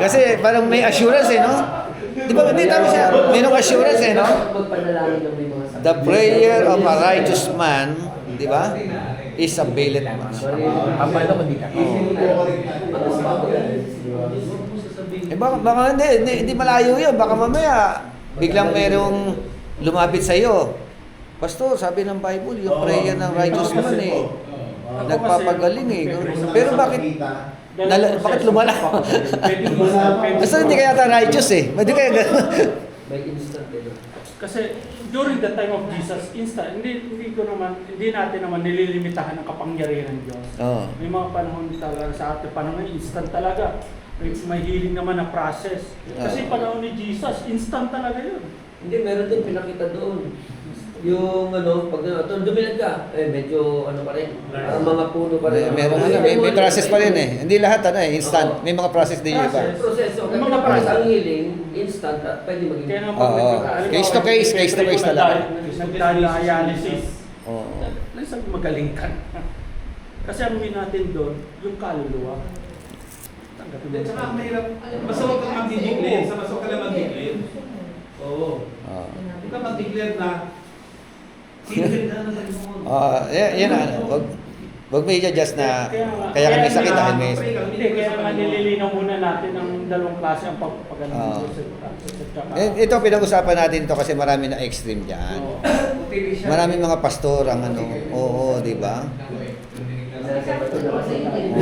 Kasi parang may assurance eh, no? Di ba, hindi tama siya. Mayroong assurance eh, no?
Magpanalangin ng may mga sakit.
The prayer of a righteous man, di ba, is availeth much.
Paano kung di ka?
Hindi po correct natin.
Huwag mo sasabihin
baka hindi malayo yun. Baka mamaya, biglang merong lumapit sa'yo. Pastor, sabi ng Bible, yung prayer ng righteous man eh. Nagpapagaling eh. Pero bakit lumala? Basta hindi kaya yata righteous eh. Hindi kaya gano'n.
May instant eh.
Kasi during the time of Jesus, hindi natin naman nililimitahan ng kapangyarihan ng Diyos.
Oo.
May mga panahon talaga sa ating panahon, instant talaga. May healing naman na process. Kasi panahon ni Jesus, instant talaga yun.
Hindi, meron din pinakita doon. Yung pag dumilag ka, medyo pa rin. Parang mga puno pa rin.
May process pa rin eh. Hindi lahat instant. May mga process din yung iba.
Proseso.
May
May
mga
mga
process.
ang healing, instant at pwede maging.
Kaya nga
Case to case talaga.
Nag-dialysis.
Oo.
Isang magaling ka. Kasi ang win natin doon, yung kaluluwa. Tanggapin mo.
At saka ang mahirap, basta huwag kang mag-declare. Basta huwag ka lang mag-declare. Oo. Huwag kang mag-declare na sinigil ka na ng Panginoon.
Yan na. Wag may i-adjust na kaya kami sakit dahil may...
Hindi, kaya nga nililinaw muna natin ang dalawang klase ang pagpapagano.
Ito pinag-usapan natin ito kasi marami na extreme dyan. Maraming mga pastor ang oo, di ba?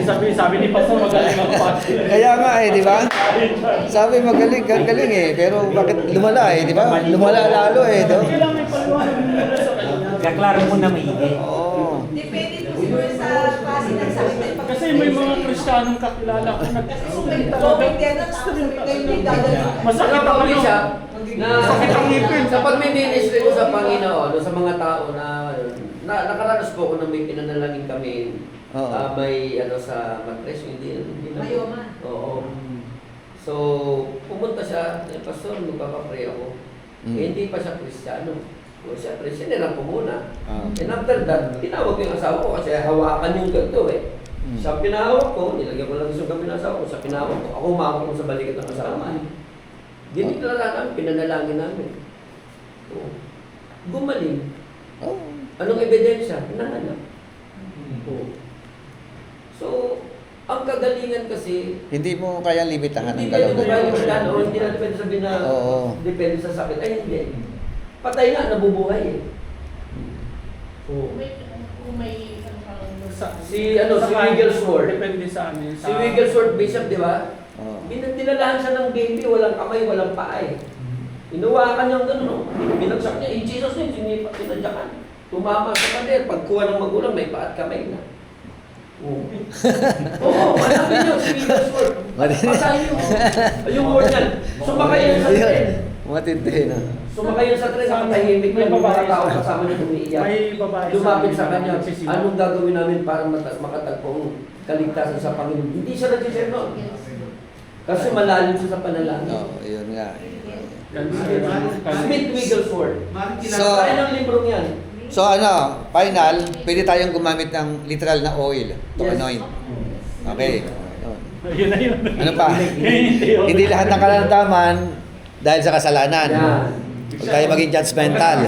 Sabi ni Pastor, magaling ang pastor.
Kaya nga di ba? Sabi magaling eh, pero bakit lumala di ba? Lumala lalo no?
Kailangan may paliwanag muna sa kanya.
Kaklaro mo na maigi.
Oo.
Depende po siguro sa klase ng sakit.
Kasi may mga Kristiyanong kakilala ko
COVID yan na tapos kayo may dadalo.
masakit ang ano.
siya na
Sakit ang ngipin.
sa pag-ministry ko sa Panginoon, sa mga tao na nakaranas po ako na may pinanalangin kami.
Oo.
May sa matres, hindi na.
Mayoma.
Oo. So, pumunta siya, Pastor, magpapapray ako. Hindi pa siya Kristiyano. So, siyempre, sinirang ko muna. And after that, tinawag ko yung asawa ko kasi hawakan yung ganito eh. Siya pinahawak ko, nilagyan ko lang yung kami ng asawa ko, siya pinahawak ko. Ako umawak ko sa balikat ng asawa. Diniklara namin, pinanalangin namin. So, gumaling. Anong ebidensya? Nanganak. So, ang kagalingan kasi,
Hindi mo kaya limitahan ang
hindi pwede mo kaya
kalagayan.
plano, hindi na pwede sabihin na
Oo.
depende sa sakit. Ay, hindi. Patay nga, nabubuhay eh.
Kung may
Si Wigglesworth.
Depende sa amin.
Si Wigglesworth Bishop, di ba?
Oo.
Dinalahan siya ng baby, walang kamay, walang paa eh. Inuwakan niyang gano'n, no? Binagsak niya, in Jesus name, sinadyakan. Tumama sa pader, pagkuha ng magulang, may paa at kamay na. Oo, malapit niyo, si Wigglesworth. Pasahin niyo. Yung word niyan, sumakay yan sa tren.
Matindi na.
Sumakay yan sa tren, nakatahimik lang, yung mga tao kasama niya umiiyak.
May babae
Lumapit sa kanya,
nagsisigaw.
anong gagawin namin para makatagpong kaligtasan sa Panginoon? Hindi siya nag-share nun. Kasi malalim siya sa panalangin.
Oo, yun nga.
Smith Wigglesworth.
So-
Kaya ng librong yan.
So final, pwede tayong gumamit ng literal na oil to
Yes.
anoint. Okay.
Yun na yun.
Ano pa? Hindi lahat ng karamdaman dahil sa kasalanan.
Yan.
Huwag tayo maging judgmental.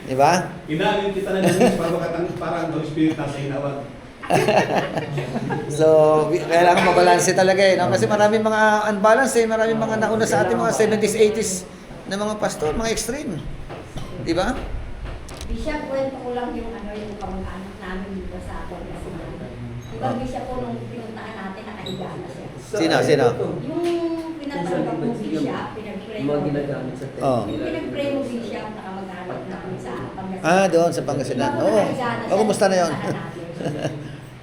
Di ba?
Inaalin kita ng Diyos parang ang Spirit nasa inawag.
So, kailangan mabalanse talaga no? Kasi maraming mga unbalance maraming mga nauna sa ating mga 70s, 80s na mga pastor, mga extreme. Di ba?
Bishop, kwento ko lang yung kamag-anak namin dito sa Pangasinan. Diba, Bishop po nung pinuntahan natin, nakahiga na siya.
Sino?
Yung pinatanggap mo Bishop, pinag-pray
Mga
mo.
ginagamit sa temple.
Oh.
Yung pinag-pray mo Bishop, na kamag-anak namin sa Pangasinan.
Doon sa Pangasinan.
Diba,
Oo.
nakahiga na
Oh, kumusta na yun?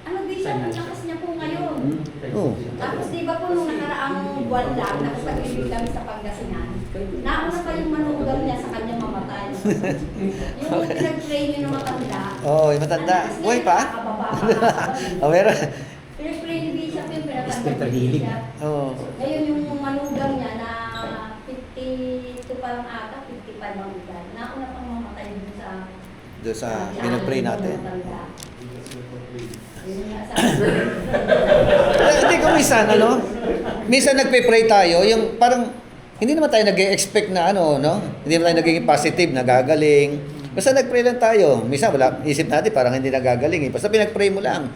Ano Bishop, ang lakas niya po ngayon.
Oo.
Tapos di ba po nung nakaraang buwan lang, nakasagilid kami sa Pangasinan, nauna pa yung manugang niya sa kanyang mamatay. Yung pinag-pray niyo ng matanda.
Oo, yung matanda.
ang lakas niya,
Buhay pa?
nakakababa pa nga sa kanila.
Meron.
Pinag-pray ni Bishop yung pinatanggap
Spiritual
ni
healing.
Bishop.
Oo.
Ngayon yung manugang niya na 52 pa lang ata, 55 ang edad. Nauna pang mamatay dun sa
Doon sa pinag-pray natin.
matanda. Yun nga sa
Hindi ko minsan nagpe-pray tayo, yung parang hindi naman tayo nag-expect na no? Hindi naman tayo naging positive, nagagaling. Basta nag-pray lang tayo. Minsan wala, isip natin parang hindi nagagaling. Basta pinag-pray mo lang.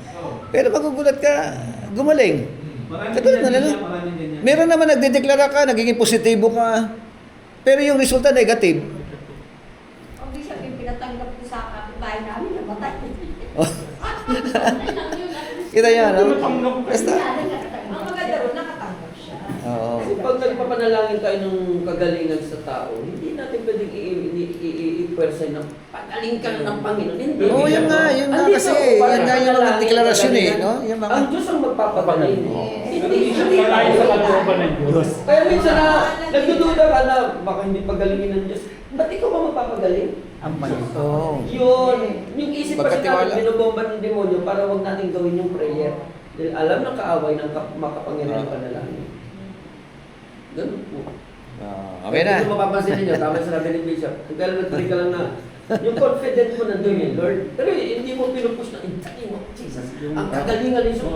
Pero magugulat ka, gumaling.
Maraming
Katulad na
ganyan,
lang.
maraming ganyan.
Meron naman nagdedeklara ka, nagiging positibo ka. Pero yung resulta negative.
Ang ibig sabihin, pinatanggap ko sa kapitbahay namin, namatay.
Kita yan, no?
Tumatanggap ka.
Basta.
Ang maganda ron, nakatanggap siya.
Oo.
Kasi pag nagpapanalangin tayo ng kagalingan sa tao, hindi natin pwedeng i-person na pagaling ka ng Panginoon. Hindi.
Oo, yun nga
Andito
kasi.
ako para
Yan nga yung mga
manalangin,
deklarasyon eh,
kagalingan.
no? Yung mga...
Ang Diyos ang magpapagaling. Hindi
Malayo sa kalooban ng Diyos.
Kaya minsan na nagdududa ka na baka hindi pagalingin ng Diyos. Ba't ikaw ba magpapagaling?
Ang Panginoon.
Oo.
Yun. Yung isip kasi
Pagkatiwala.
natin, binobomba ng demonyo para wag natin gawin yung prayer. Dahil alam ng kaaway ng makapangyarihan ng panalangin. Ganun po.
Okay na.
Kung mapapansin ninyo, tama yung sinabi ni Bishop. Kung kailan nag-pray ka lang na, yung confident mo nandun yun, Lord. Pero hindi mo pinupush na, in the name of Jesus. Ang kagalingan ni Jesus.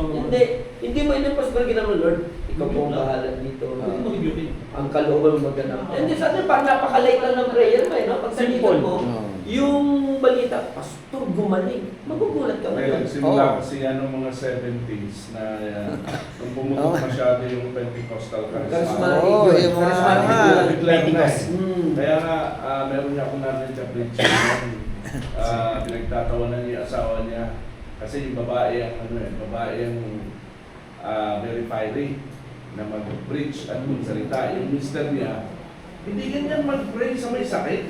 Hindi mo inupush pero ginawa, Lord, ikaw po ang bahala dito.
Hindi mo rebuke.
Ang kalooban mo maganap. Hindi sa atin, parang napaka-light lang ng prayer mo eh, no? Pag
Simple.
mo, yung balita, pastor, gumaling. Magugulat ka
Kaya
ngayon.
nagsimula kasi yan ng mga 70s na nung pumutok masyado yung Pentecostal charisma.
Charismatic
Oo,
yun.
yung mga-
Charismatic
Ah,
yun.
Biglang na eh.
Hmm.
Kaya nga, meron niya akong narinig sa preacher noon. Pinagtatawanan niya yung asawa niya. Kasi yung babae ang babae ang very fiery na mag-preach at magsalita. Yung mister niya, hindi ganyan mag-pray sa may sakit.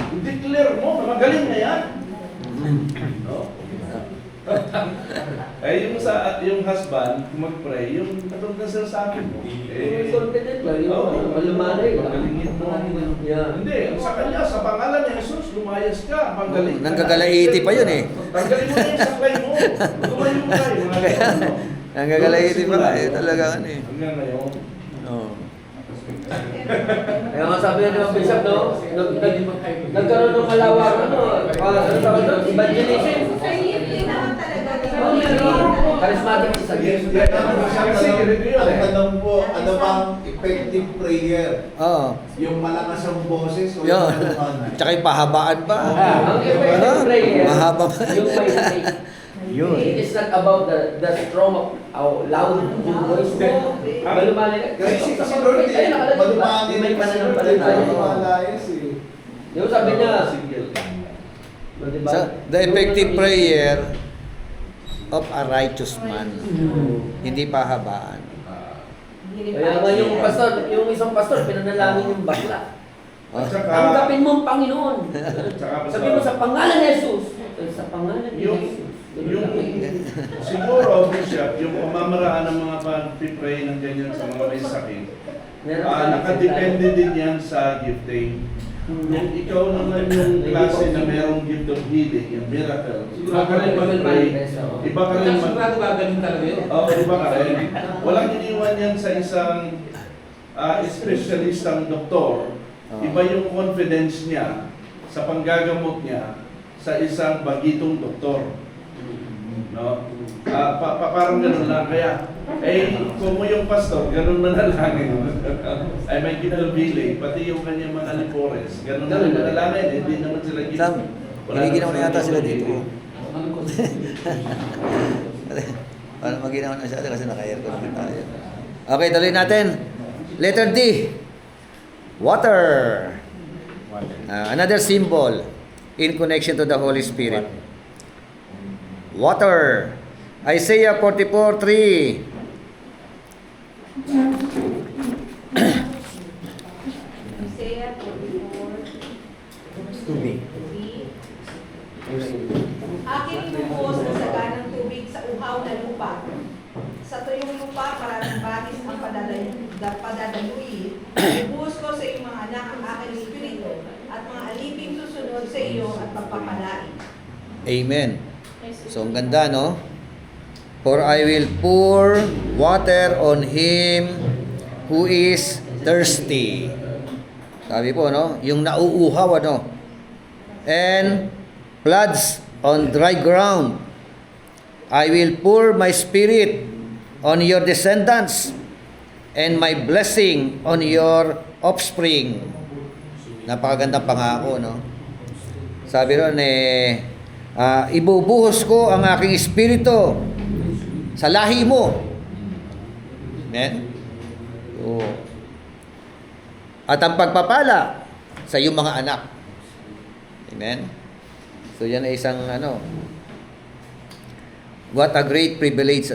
I-declare mo na magaling na yan. No? Yung husband, kung mag-pray, yung katulad na sinasabi mo.
Yung confident lang, yung malumanay.
Magalingin mo.
Yeah.
Hindi, sa kanya, sa pangalan ni Jesus, lumayas ka, magaling ka.
Nanggagalaiti pa yun eh.
Tanggalin mo na yung saklay mo. Tumayo ka eh, mga ganun.
Nanggagalaiti pa ka eh. Talaga ano eh.
Hanggang ngayon.
Oo.
Kaya nga sabi ni Bishop, no? Nagkaroon ng malawak, evangelism.
Sa hindi naman talaga.
Charismatic sa
Yes,
gift.
Kasi ganito yun
Ang
eh.
tanong po, ano bang effective prayer?
Oo.
Yung malakas ang boses o
Yun.
yung malumanay?
Tsaka yung pahabaan pa.
Ang effective prayer,
Mahaba pa.
yung may faith.
Yun.
It is not about the strong loud yung voice mo. Malumanay ka.
Kasi Lord, malumanay
May
kasi Lord,
pananampalataya.
malayas eh.
Yung sabi niya, diba?
So, the effective prayer of a righteous man. Hindi pahabaan.
Kaya nga yung pastor, yung isang pastor, pinanalangin yung bakla.
At saka,
Tanggapin mo ang Panginoon.
saka
Sabi mo sa pangalan ni Jesus. Sa pangalan ni
Yung-
Jesus.
yung siguro, Bishop, yung pamamaraan ng mga pag-pray ng ganyan sa mga may sakit, nakadepende din yan sa gifting. Kung ikaw naman yung klase na merong gift of healing, yung miracle, iba ka rin mag-pray, iba ka rin mag-
Sigurado gagaling talaga yun.
Oo, iba ka rin. Walang iniwan yan sa isang espesyalistang doktor. Iba yung confidence niya sa panggagamot niya sa isang bagitong doktor. No? Parang gano'n lang. Kaya, kung mo yung pastor, gano'n manalangin. Ay may kinalubili, pati yung kanyang mga lipores. Gano'n na manalangin, hindi naman sila
Sam, giniginaw na yata sila dito. Parang maginaw na siya kasi naka-aircon naman tayo. Okay, tuloy natin. Letter D. Water. Another symbol in connection to the Holy Spirit. Water. Isaiah 44:3.
Isaiah 44.
Tubig.
Aking ibubuhos ang saganang tubig sa uhaw na lupa. Sa tuyong lupa, maraming batis ang padadaluin. Ibubuhos ko sa iyong mga anak ang aking espiritu at mga aliping susunod sa iyo at pagpapalain.
Amen. So, ang ganda, no? For I will pour water on him who is thirsty. Sabi po, no? Yung nauuhaw, ano? And floods on dry ground. I will pour my spirit on your descendants and my blessing on your offspring. Napakagandang pangako, no? Sabi ron, ibubuhos ko ang aking espiritu sa lahi mo. Amen? So, at ang pagpapala sa iyong mga anak. Amen? So, yan ay isang, what a great privilege,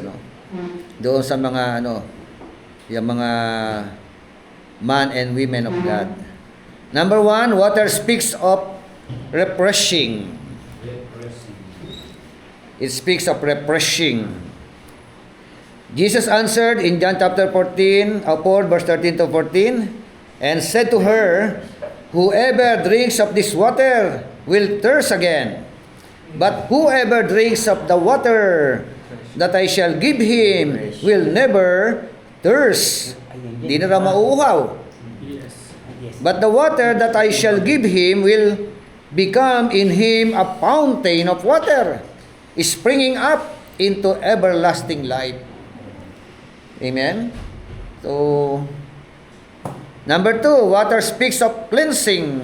doon sa mga, yung mga man and women of God. Number 1, water speaks of refreshing. It speaks of refreshing. Jesus answered in John chapter 4, verse 13 to 14, and said to her, whoever drinks of this water will thirst again. But whoever drinks of the water that I shall give him will never thirst. Di na raw mauuhaw.
Yes.
But the water that I shall give him will become in him a fountain of water, springing up into everlasting life. Amen? So, number 2, water speaks of cleansing.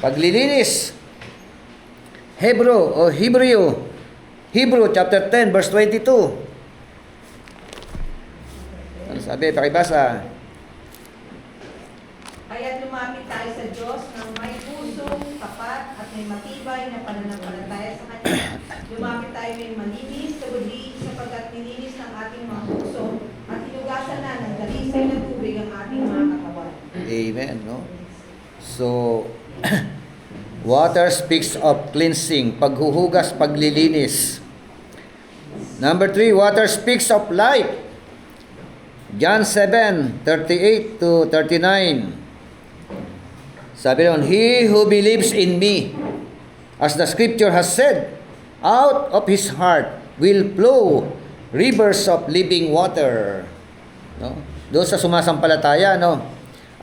Paglilinis. Hebrew chapter 10 verse 22. Ano sabi? Pakibasa.
Kaya't lumapit tayo sa Diyos ng may pusong tapat at may matibay na pananampalataya sa Kanya. Lumapit tayo may malinis sa budi sapagkat nilinis ng ating mga puso at hinugasan na ng dalisay na tubig ang ating mga katawan.
Amen, no? So, water speaks of cleansing, paghuhugas, paglilinis. Number 3, water speaks of life. John 7:38 to 39. Sabi doon, he who believes in me, as the scripture has said, out of his heart will flow rivers of living water. No? Doon sa sumasampalataya, no?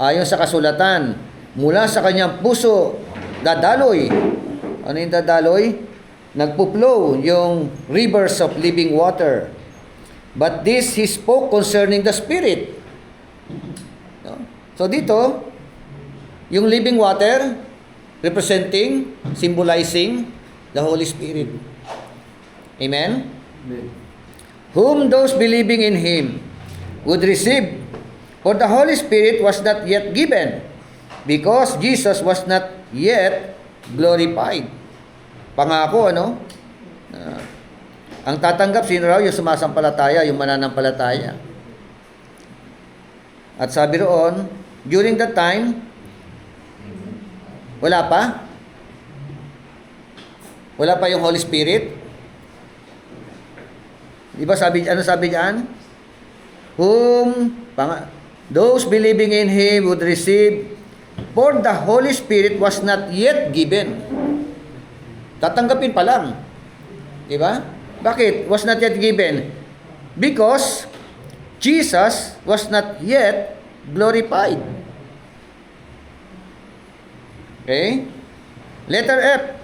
Ayon sa kasulatan, mula sa kanyang puso, dadaloy. Ano yung dadaloy? Nagpo-flow yung rivers of living water. But this he spoke concerning the Spirit. No? So dito, yung living water, representing, symbolizing the Holy Spirit. Amen? Whom those believing in Him would receive, for the Holy Spirit was not yet given, because Jesus was not yet glorified. Pangako, ang tatanggap, sino raw? Yung sumasampalataya, yung mananampalataya. At sabi roon, during that time, wala pa? Wala pa yung Holy Spirit? Di ba ano sabi diyan? Those believing in Him would receive, for the Holy Spirit was not yet given. Tatanggapin pa lang. Di ba? Bakit? Was not yet given. Because Jesus was not yet glorified. Okay? Letter F.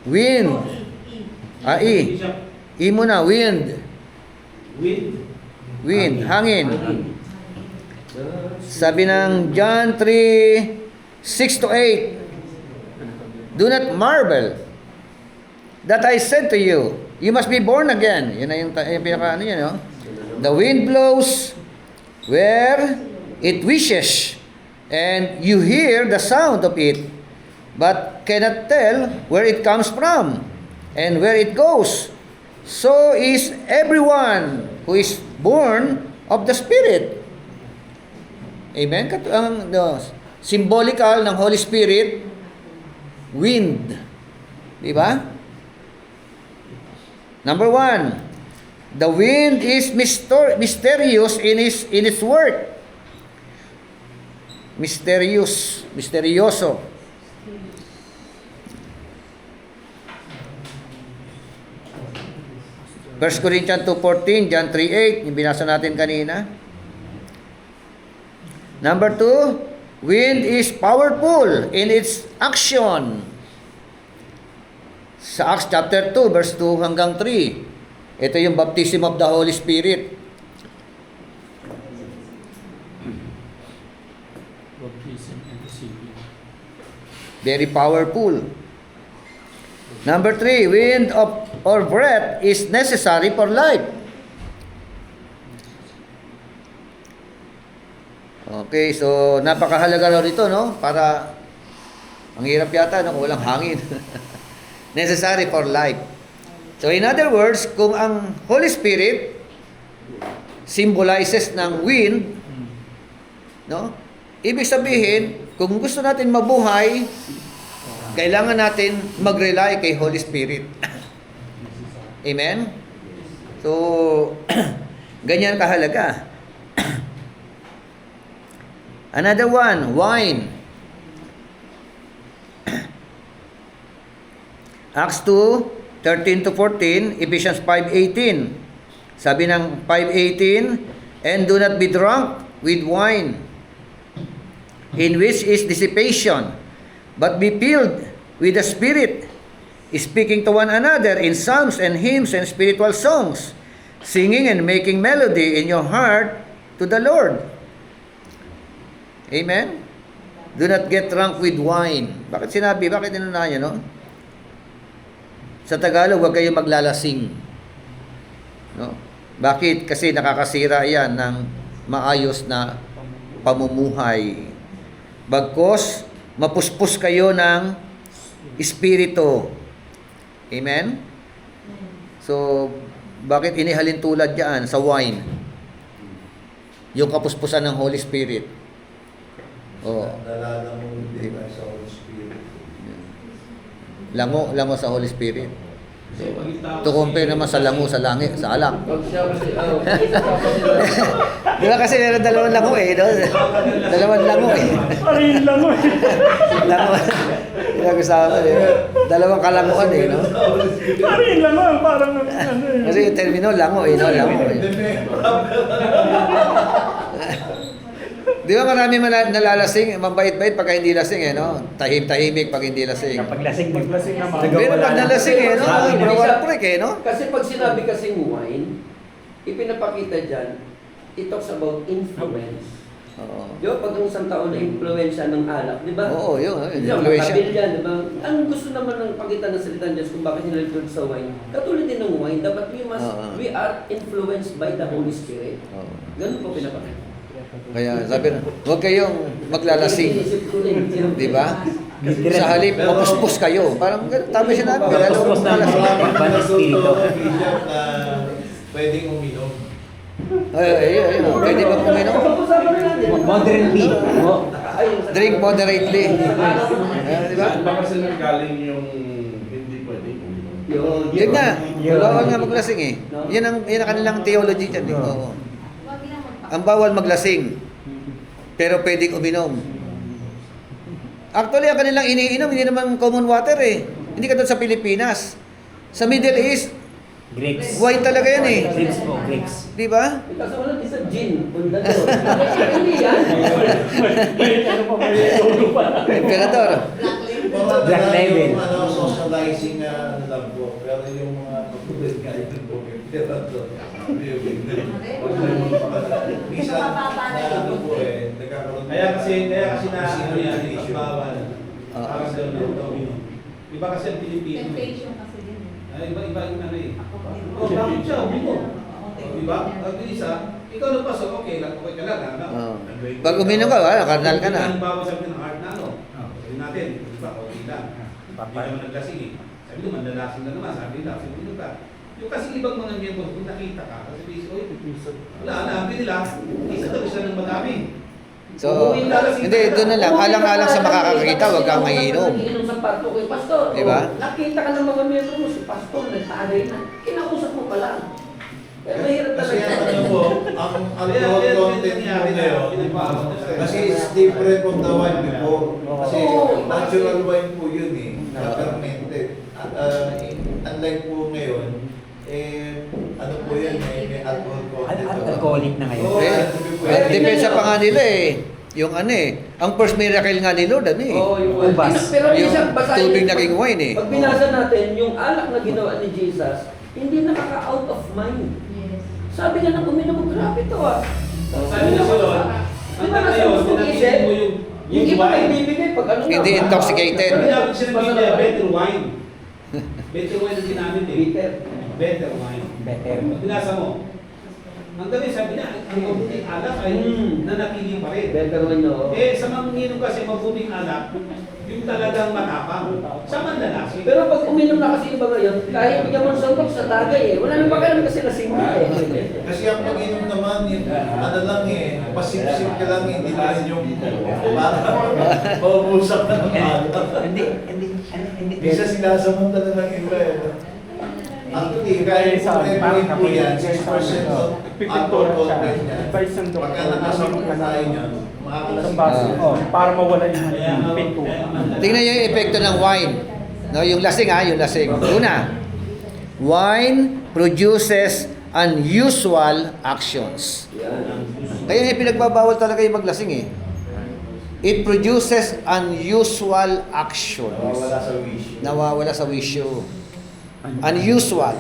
Wind. E. E muna, wind. Wind, hangin. Sabi ng John 3:6 to 8. Do not marvel that I said to you, you must be born again. Yun na yung pinaka ano yun, no? The wind blows where it wishes, and you hear the sound of it, but cannot tell where it comes from and where it goes. So is everyone who is born of the Spirit. Amen? Symbolical ng Holy Spirit, wind. Diba? Number 1, the wind is mysterious in its work. Misteryoso. First Corinthians 2:14, John 3:8, yung binasa natin kanina. Number 2, wind is powerful in its action. Sa Acts chapter 2, verse 2 hanggang 3. Ito yung baptism of the Holy Spirit.
Baptism and receiving.
Very powerful. Number 3, wind or breath is necessary for life. Okay, so napakahalaga raw nito, no? Para, ang hirap yata, no? Kung walang hangin. Necessary for life. So in other words, kung ang Holy Spirit symbolizes ng wind, no? Ibig sabihin, kung gusto natin mabuhay, kailangan natin mag-rely kay Holy Spirit. Amen? So, ganyan kahalaga. Another one, wine. Acts 2, 13 to 14, Ephesians 5:18. Sabi ng 5:18, and do not be drunk with wine, in which is dissipation, but be filled with the Spirit, speaking to one another in psalms and hymns and spiritual songs, singing and making melody in your heart to the Lord. Amen? Do not get drunk with wine. Bakit sinabi? Bakit inuna niya, no? Sa Tagalog, huwag kayo maglalasing. No? Bakit? Kasi nakakasira yan ng maayos na pamumuhay. Bagkos, mapuspos kayo ng espiritu. Amen? So, bakit inihalin tulad yan sa wine? Yung kapuspusan ng Holy Spirit. Oh.
Nalala mo hindi ba sa Holy Spirit?
Lango sa Holy Spirit. To compare naman sa lango sa langit, sa alak. Di ba kasi meron dalawang lango eh, no? Dalawang lango eh.
Parin lango eh.
Lango. Pinag-usapan eh. Dalawang kalanguan eh, no?
Parin lango, parang ano eh.
Kasi yung termino lango eh, no? Lango eh. Di ba marami nalalasing, mabait-bait pagka hindi lasing eh, no? Tahimik pag hindi lasing.
Kapag lasing,
Paglasing naman.
Pero pag nalasing eh, no? Brawal-prik eh, no?
Kasi pag sinabi kasing wine, ipinapakita dyan, it talks about influence.
Oo.
Di ba pag ang isang tao na influensya ng alak, di ba?
Oo, yun.
Influensya.
Influensya.
Yan, di ba? Ang gusto naman ng pakita ng salita ng Diyos kung bakit nilalagod sa wine, katulad din ng wine, dapat we are influenced by the Holy Spirit.
Oo.
Ganun po pinapakita.
Kaya sabi na, huwag kayong maglalasing. Di ba? Sa halip, mapuspos kayo. Parang tama siya namin.
Mapuspos na
Maraming
espiritu.
Bishop na pwedeng uminom.
Ay, pwede ba puminom?
Moderately.
Drink moderately. Di ba?
Saan ba kasi nanggaling yung hindi pwede uminom?
Yun nga. Bawal nga maglasing eh. Yan ang kanilang theology dyan. Oo. Ang bawal maglasing, pero pwedeng uminom. Actually, ang kanilang iniinom, hindi naman common water eh. Hindi ka doon sa Pilipinas. Sa Middle East,
Grapes.
wine talaga yan eh.
Grapes po, grapes.
Di ba?
Kaso wala din sa gin, fundador. Hindi yan.
Ano pa may todo pa.
Emperador.
Black label.
Yung socializing na ano lang po. Pero yung mga pagkulit nga ito po. Minsan na ano po eh. Nagkakaroon.
Kaya kasi na ano yan, bawal.
Oo.
Parang gano'n. Iba kasi ang Pilipino.
Temptation kasi din.
Ay, iba yung ano eh. Oh, bakit siya? Uminom. Diba? Ang isa, ikaw nagpasok, okay lang, okay ka lang. Ano?
Oo. Pag uminom ka, wala, karnal ka na.
Halimbawa sabi ng heart na ano, sabi natin, diba, okay lang. Hindi naman naglasing eh. Sabi naman, nalalasing na naman, sabi nila, sabi ka. Yung kasi ibang mga miyembro, kung nakita ka, kasi basic, oy, wala na, sabi nila, isa daw siya ng madami.
So, hindi, doon na lang. Alang-alang sa makakakita, huwag kang mainom.
Iinom sa parto kay Pastor.
Diba?
Nakita ka ng mga miyembro mo, si Pastor, nagtaaray na. Kinausap mo pa lang. Kaya mahirap
Kasi
talaga.
ano po, ang alcohol content po ngayon, kasi it's different from the wine before. Kasi natural wine po yun eh, na fermented. At unlike po ngayon, ano po yan, may alcohol content.
Alcoholic na ngayon.
Depensa pa nga nila eh. Yung ano eh. Ang first miracle nga ni Lord, ano eh.
Oo, yung
Ubas.
Pero
Yung
isang basahin.
tubig naging wine eh.
Pag binasa natin, yung alak na ginawa ni Jesus, hindi nakaka-out of mind. Sabi nga ng uminom, grabe to ah.
Sabi na sa Lord,
Di ba nasa gusto isip? Yung iba may bibigay pag ano
Hindi intoxicated.
Sabi namin siya ng Biblia, better wine. Better wine ang ginamit eh.
Bitter.
Better wine.
Better.
Pag binasa mo, Ang galing, sabi niya, ang mabuting alak ay nanatiling pa rin.
Better one, no?
Eh, sa manginginom kasi mabuting alak, yung talagang matapang. Sa manlalaki.
Pero pag uminom na kasi iba ngayon, kahit bigyan mo ng suntok sa tagay eh. Wala nang pakialam kasi lasing na eh.
Kasi ang pag-inom naman, yun, ano lang eh, pasip-sip ka lang, hindi lang yung para maubusap na ng alak.
Hindi.
Hindi siya sinasamantala ng iba eh. Actually, kahit
Sa
kung
parang
po yan,
kapag-
6% of
Pipintura
alcohol
siya.
content niya.
Advice ng doktor.
Pagka nakasamot ka tayo niyan,
Isang
makakalasing
baso.
ka.
Oh, para mawala yung pintura.
Tingnan niyo yung epekto ng wine. No, yung lasing yung lasing. Una, wine produces unusual actions. Kaya yung pinagbabawal talaga yung maglasing eh. It produces unusual actions.
Nawawala sa wish.
Nawawala sa wisyo. Unusual.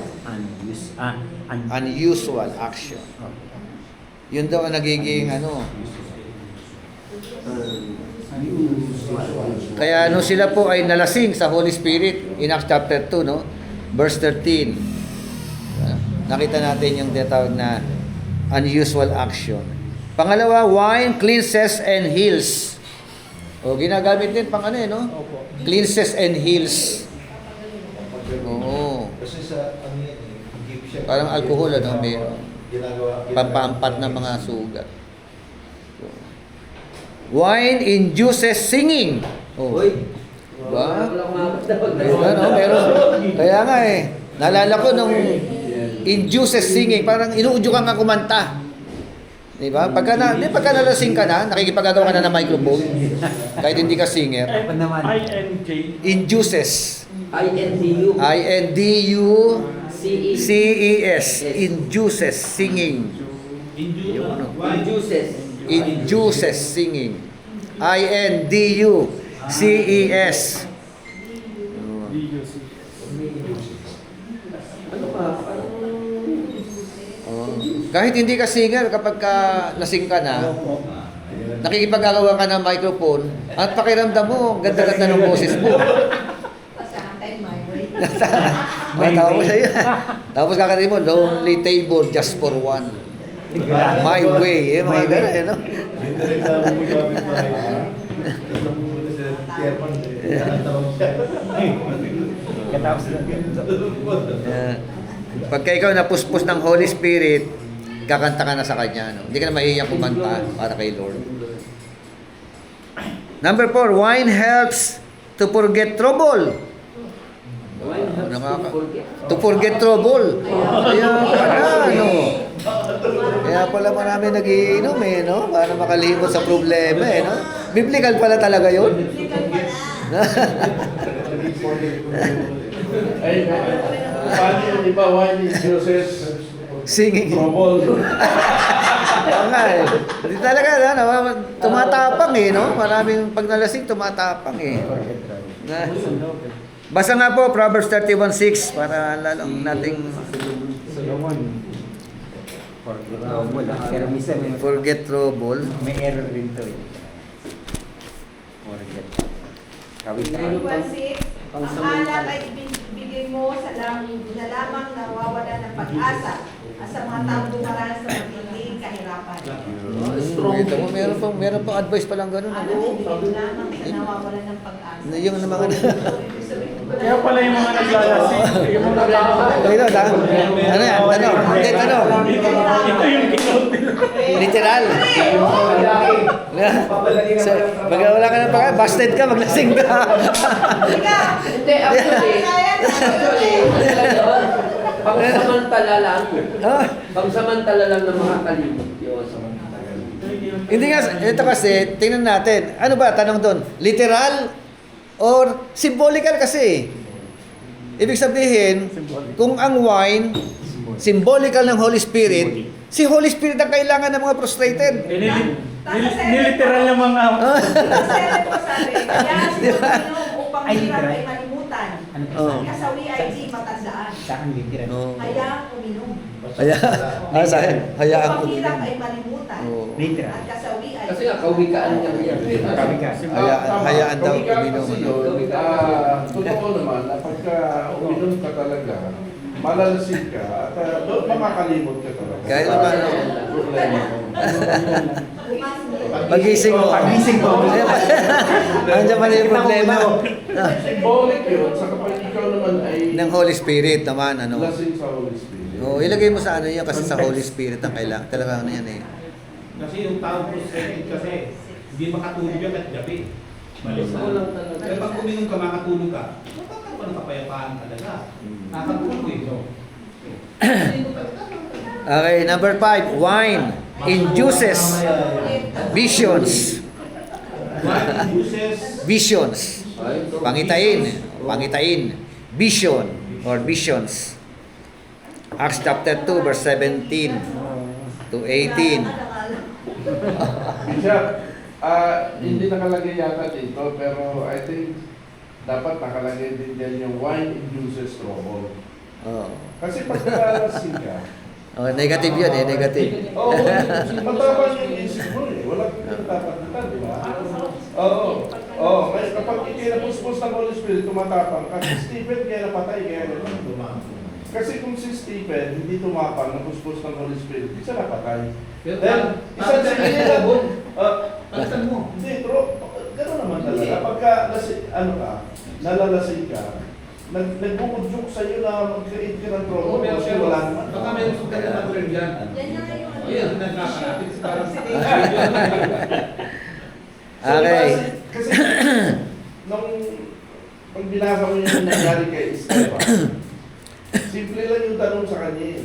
Unusual action. Yun daw ang nagiging ano. Kaya sila po ay nalasing sa Holy Spirit in Acts chapter 2, no? Verse 13. Nakita natin yung tinatawag na unusual action. Pangalawa, wine cleanses and heals. O, ginagamit din pang ano no? Cleanses and heals. Oo.
Kasi sa ano yan eh, gift siya.
Parang alcohol, may
ginagawa.
pampampat ng mga sugat. Wine induces singing. Oh.
Uy.
Diba?
Wala kumabot na pag
Meron. Kaya nga naalala ko nung induces singing, parang inuudyokan ka kumanta. Diba? Pagka nalasing ka na, nakikipagagawa ka na ng microphone, kahit hindi ka singer.
INJ.
Induces.
INDU.
INDUCES. Induces singing.
Induces.
Induces singing. INDUCES.
Ano ba? Parang...
Kahit hindi ka singer, kapag lasing ka na, nakikipagagawa ka ng microphone, at pakiramdam mo, ganda-ganda ng boses mo. Matawa mo sa'yo. Tapos kakarinig mo, lonely table just for one. My way. Mga gano'n, no?
Dito rin na bumigabit na rin. Ito muna sa Tiapan eh. Nakatawag siya.
Katapos lang.
Pagka ikaw napuspos ng Holy Spirit, kakanta ka na sa Kanya. No? Hindi ka na mahihiyang kumanta para kay Lord. Number 4, wine helps to forget trouble. To forget trouble. Kaya pala marami nagiinom no? Para makalimot sa problema no? Biblical pala talaga yun.
Ay, paano yung iba, wine induces
Singing.
trouble?
Oo nga Hindi talaga tumatapang no? Maraming pag nalasing tumatapang Basa nga po Proverbs 31:6 para lalong nating
Pero minsan
forget trouble.
may error rin to eh. Forget. Kawit na.
1:6, ang alak ay ibinibigay mo sa lamang nawawala ng pag-asa at sa mga taong dumaranas sa matinding kahirapan.
Kita mo, meron pang advice pa lang ganun.
Ano ibigay lamang sa nawawala ng pag-asa?
Yung mga
Kaya pala yung mga naglalasing. Yung mga naglalasing.
Ano yan? Tanong.
Ito yung kinot nila.
Literal. Pag wala ka ng pagkain, busted ka, maglasing ka.
Hindi, actually, pangsamantala lang. Pangsamantala lang ng mga kalimot.
Hindi nga, ito kasi, tingnan natin. Ano ba, tanong doon? Literal or symbolical kasi? Ibig sabihin, kung ang wine, symbolical ng Holy Spirit, si Holy Spirit ang kailangan ng mga frustrated.
Niliteral ng mga...
Kasi po sabi, kaya sila upang hirap ay malimutan.
Ano?
Kasawi ay di matandaan.
Sa akin literal.
Hayaan uminom.
Hayaan
Upang
ko.
hirap ay malimutan.
Literal.
At kasawi ay...
Kasi nga, kawikaan niya yan.
Kami ka.
Hayaan daw
Kawikaan
uminom.
kasi yun, totoo naman na pagka uminom ka talaga, Malalasin ka at doon makakalimot ka talaga.
Kahit
Sa
paano.
problema mo.
Bukas
Pagising mo.
Pagising mo.
Andiyan pala yung problema.
Symbolic yun, sa kapag ikaw naman ay
Ng Holy Spirit naman, ano.
lasing sa Holy Spirit.
Oo, ilagay mo sa ano yan kasi sa Holy Spirit ang kailangan. Talaga ano yan eh.
Kasi yung tawag po sa kasi hindi makatulog yan at gabi. Malis
Wala talaga.
Kaya pag uminom ka, makatulog ka, magkakaroon ka ng kapayapaan talaga. Nakatulog eh. So,
Okay, number 5, wine induces visions.
what induces
Visions. Pangitain. Vision or visions. Acts chapter 2 verse 17 to 18.
Bishop, hindi nakalagay yata dito, pero I think dapat nakalagay din dyan yung wine induces trouble.
Oh.
Kasi pag nalalasing ka,
Oh, negative yun eh, negative.
oo, matapang yung isip mo eh. Wala kang tatapatan, di ba? Oo. Ngayon, kapag ikinapuspos ng Holy Spirit, tumatapang ka. Si Stephen kaya napatay, kaya gano'n. Kasi kung si Stephen hindi tumapang, napuspos ng Holy Spirit, di siya napatay.
Pero
Then, isang sige nila,
palitan mo.
hindi, bro, gano'n naman talaga. Pagka, nalalasing ka, nagbubudyok sa'yo na mag-create ka ng trouble, kasi wala naman.
Baka meron sa kanya na trend yan.
Yan na nga yung ano.
Ayun, nagkakalapit sa parang
Okay.
Kasi, nung pag binasa mo yung nangyari kay Esteban, simple lang yung tanong sa kanya eh.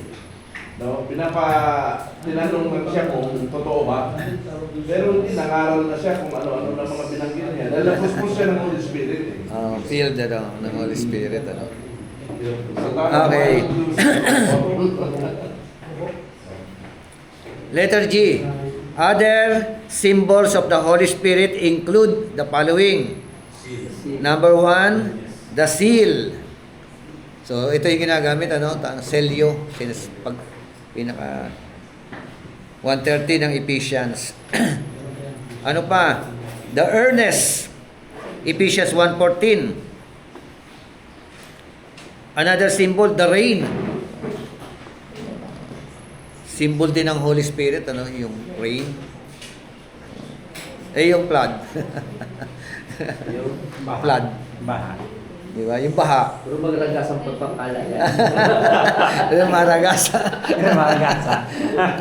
No, tinanong lang siya kung totoo ba. Pero hindi nangaral na siya kung ano-ano na mga binanggit niya. Dahil napuspos siya ng Holy Spirit eh.
Filled ano, ng Holy Spirit. Ano.
Okay.
Letter G. Other symbols of the Holy Spirit include the following. Number 1, the seal. So, ito yung ginagamit, ano, selyo. Pag pinaka 130 ng Ephesians. Ano pa? The earnest. Ephesians 1:14. Another symbol, the rain. Symbol din ng Holy Spirit, ano, yung rain. Yung flood. Flood.
Baha.
Di ba? Yung baha.
Puro magragas ang pagpapala yan.
Yung maragasa.
Maragasa.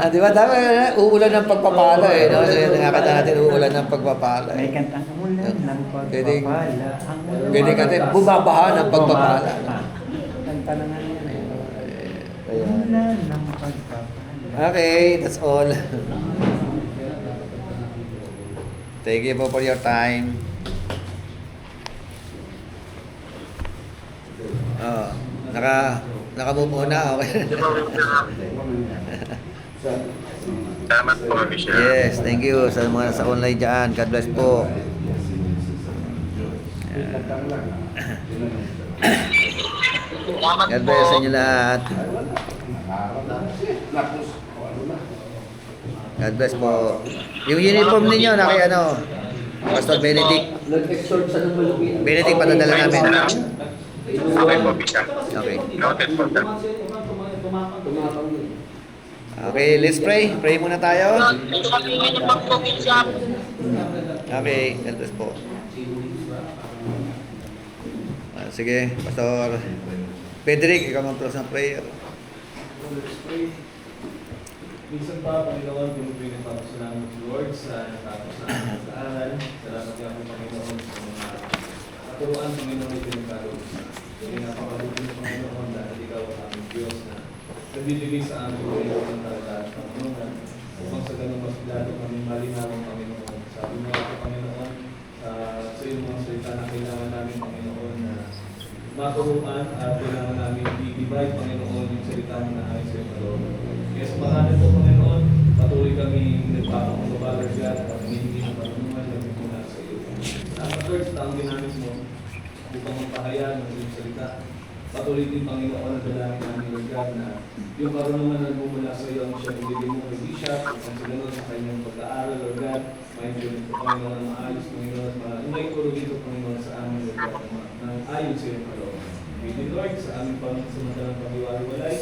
Di ba? Tama, uulan ng pagpapala eh. No? So, yung nakakita natin, uulan ng pagpapala.
May kantang umulan ng
Pwedeng-
pagpapala.
Pwede ka din, bumabaha ng pagpapala.
Kanta na nga yan.
Ayan.
Umulan ng pagpapala.
Okay, that's all. Thank you po for your time. Oh, naka-move on na, okay.
Salamat po, Bishop.
Yes, thank you sa mga sa online dyan. God bless po. God bless sa inyo lahat. God bless po. Yung uniform ninyo, naki ano, Pastor Benedict.
Nag-exhort sa ng malupit.
Benedict, padadala namin.
Okay po, Bishop.
Okay.
Noted po, sir.
Tumapang yun.
Okay, let's pray. Pray muna tayo. Okay, God bless po. Sige, Pastor Pedrick, ikaw mag-close ng prayer.
Minsan pa, Panginoon, pinipili pa ako salamat Lord sa natapos na amin sa aral. Salamat nga po, Panginoon, sa mga katuruan, Panginoon, ay pinagkaroon. Kaya napakalutin ng Panginoon dahil ikaw ang aming Diyos na nagbibigay sa amin Panginoon ng talagaan ng Panginoon. Upang sa ganun mas lalo kami malinawang Panginoon. Sabi mo ako, Panginoon, sa iyong mga salita na kailangan namin, Panginoon, na maturuan at kailangan namin i-divide, Panginoon, yung salita mo na ayos sa iyong kaloob. Kaya sa marami po, Panginoon, patuloy kami nagpapakumbaba, Lord God, at humihingi ng patulungan na muna sa iyo. Salamat, Lord, sa taong ginamit mo upang magpahayag ng iyong salita. Patuloy din, Panginoon, ang dalangin namin, Lord God, na yung karunungan na nagmumula sa iyo ang siyang ibigay mo kay Bishop, at ang sinunod sa kanyang pag-aaral, Lord God, maintindihan ko, Panginoon, ang maayos, Panginoon, at maingay ko dito, Panginoon, sa amin, Lord God, na ayon sa iyong kalooban. Pwede Lord, sa aming pagsamantalang pag-iwalay,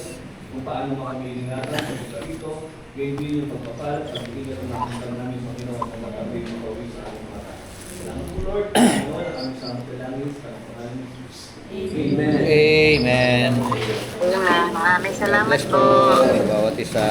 kung paano makamiingatan sa lugar ito, gayon din yung pagpapal at bigyan ng nakita namin Panginoon na matabi mo kawin sa aming mata. Salamat po Lord, Panginoon, ang aming samang dalangin sa pangalan ni Jesus. Amen.
Amen.
Maraming salamat
Bless
po.
po bawat isa.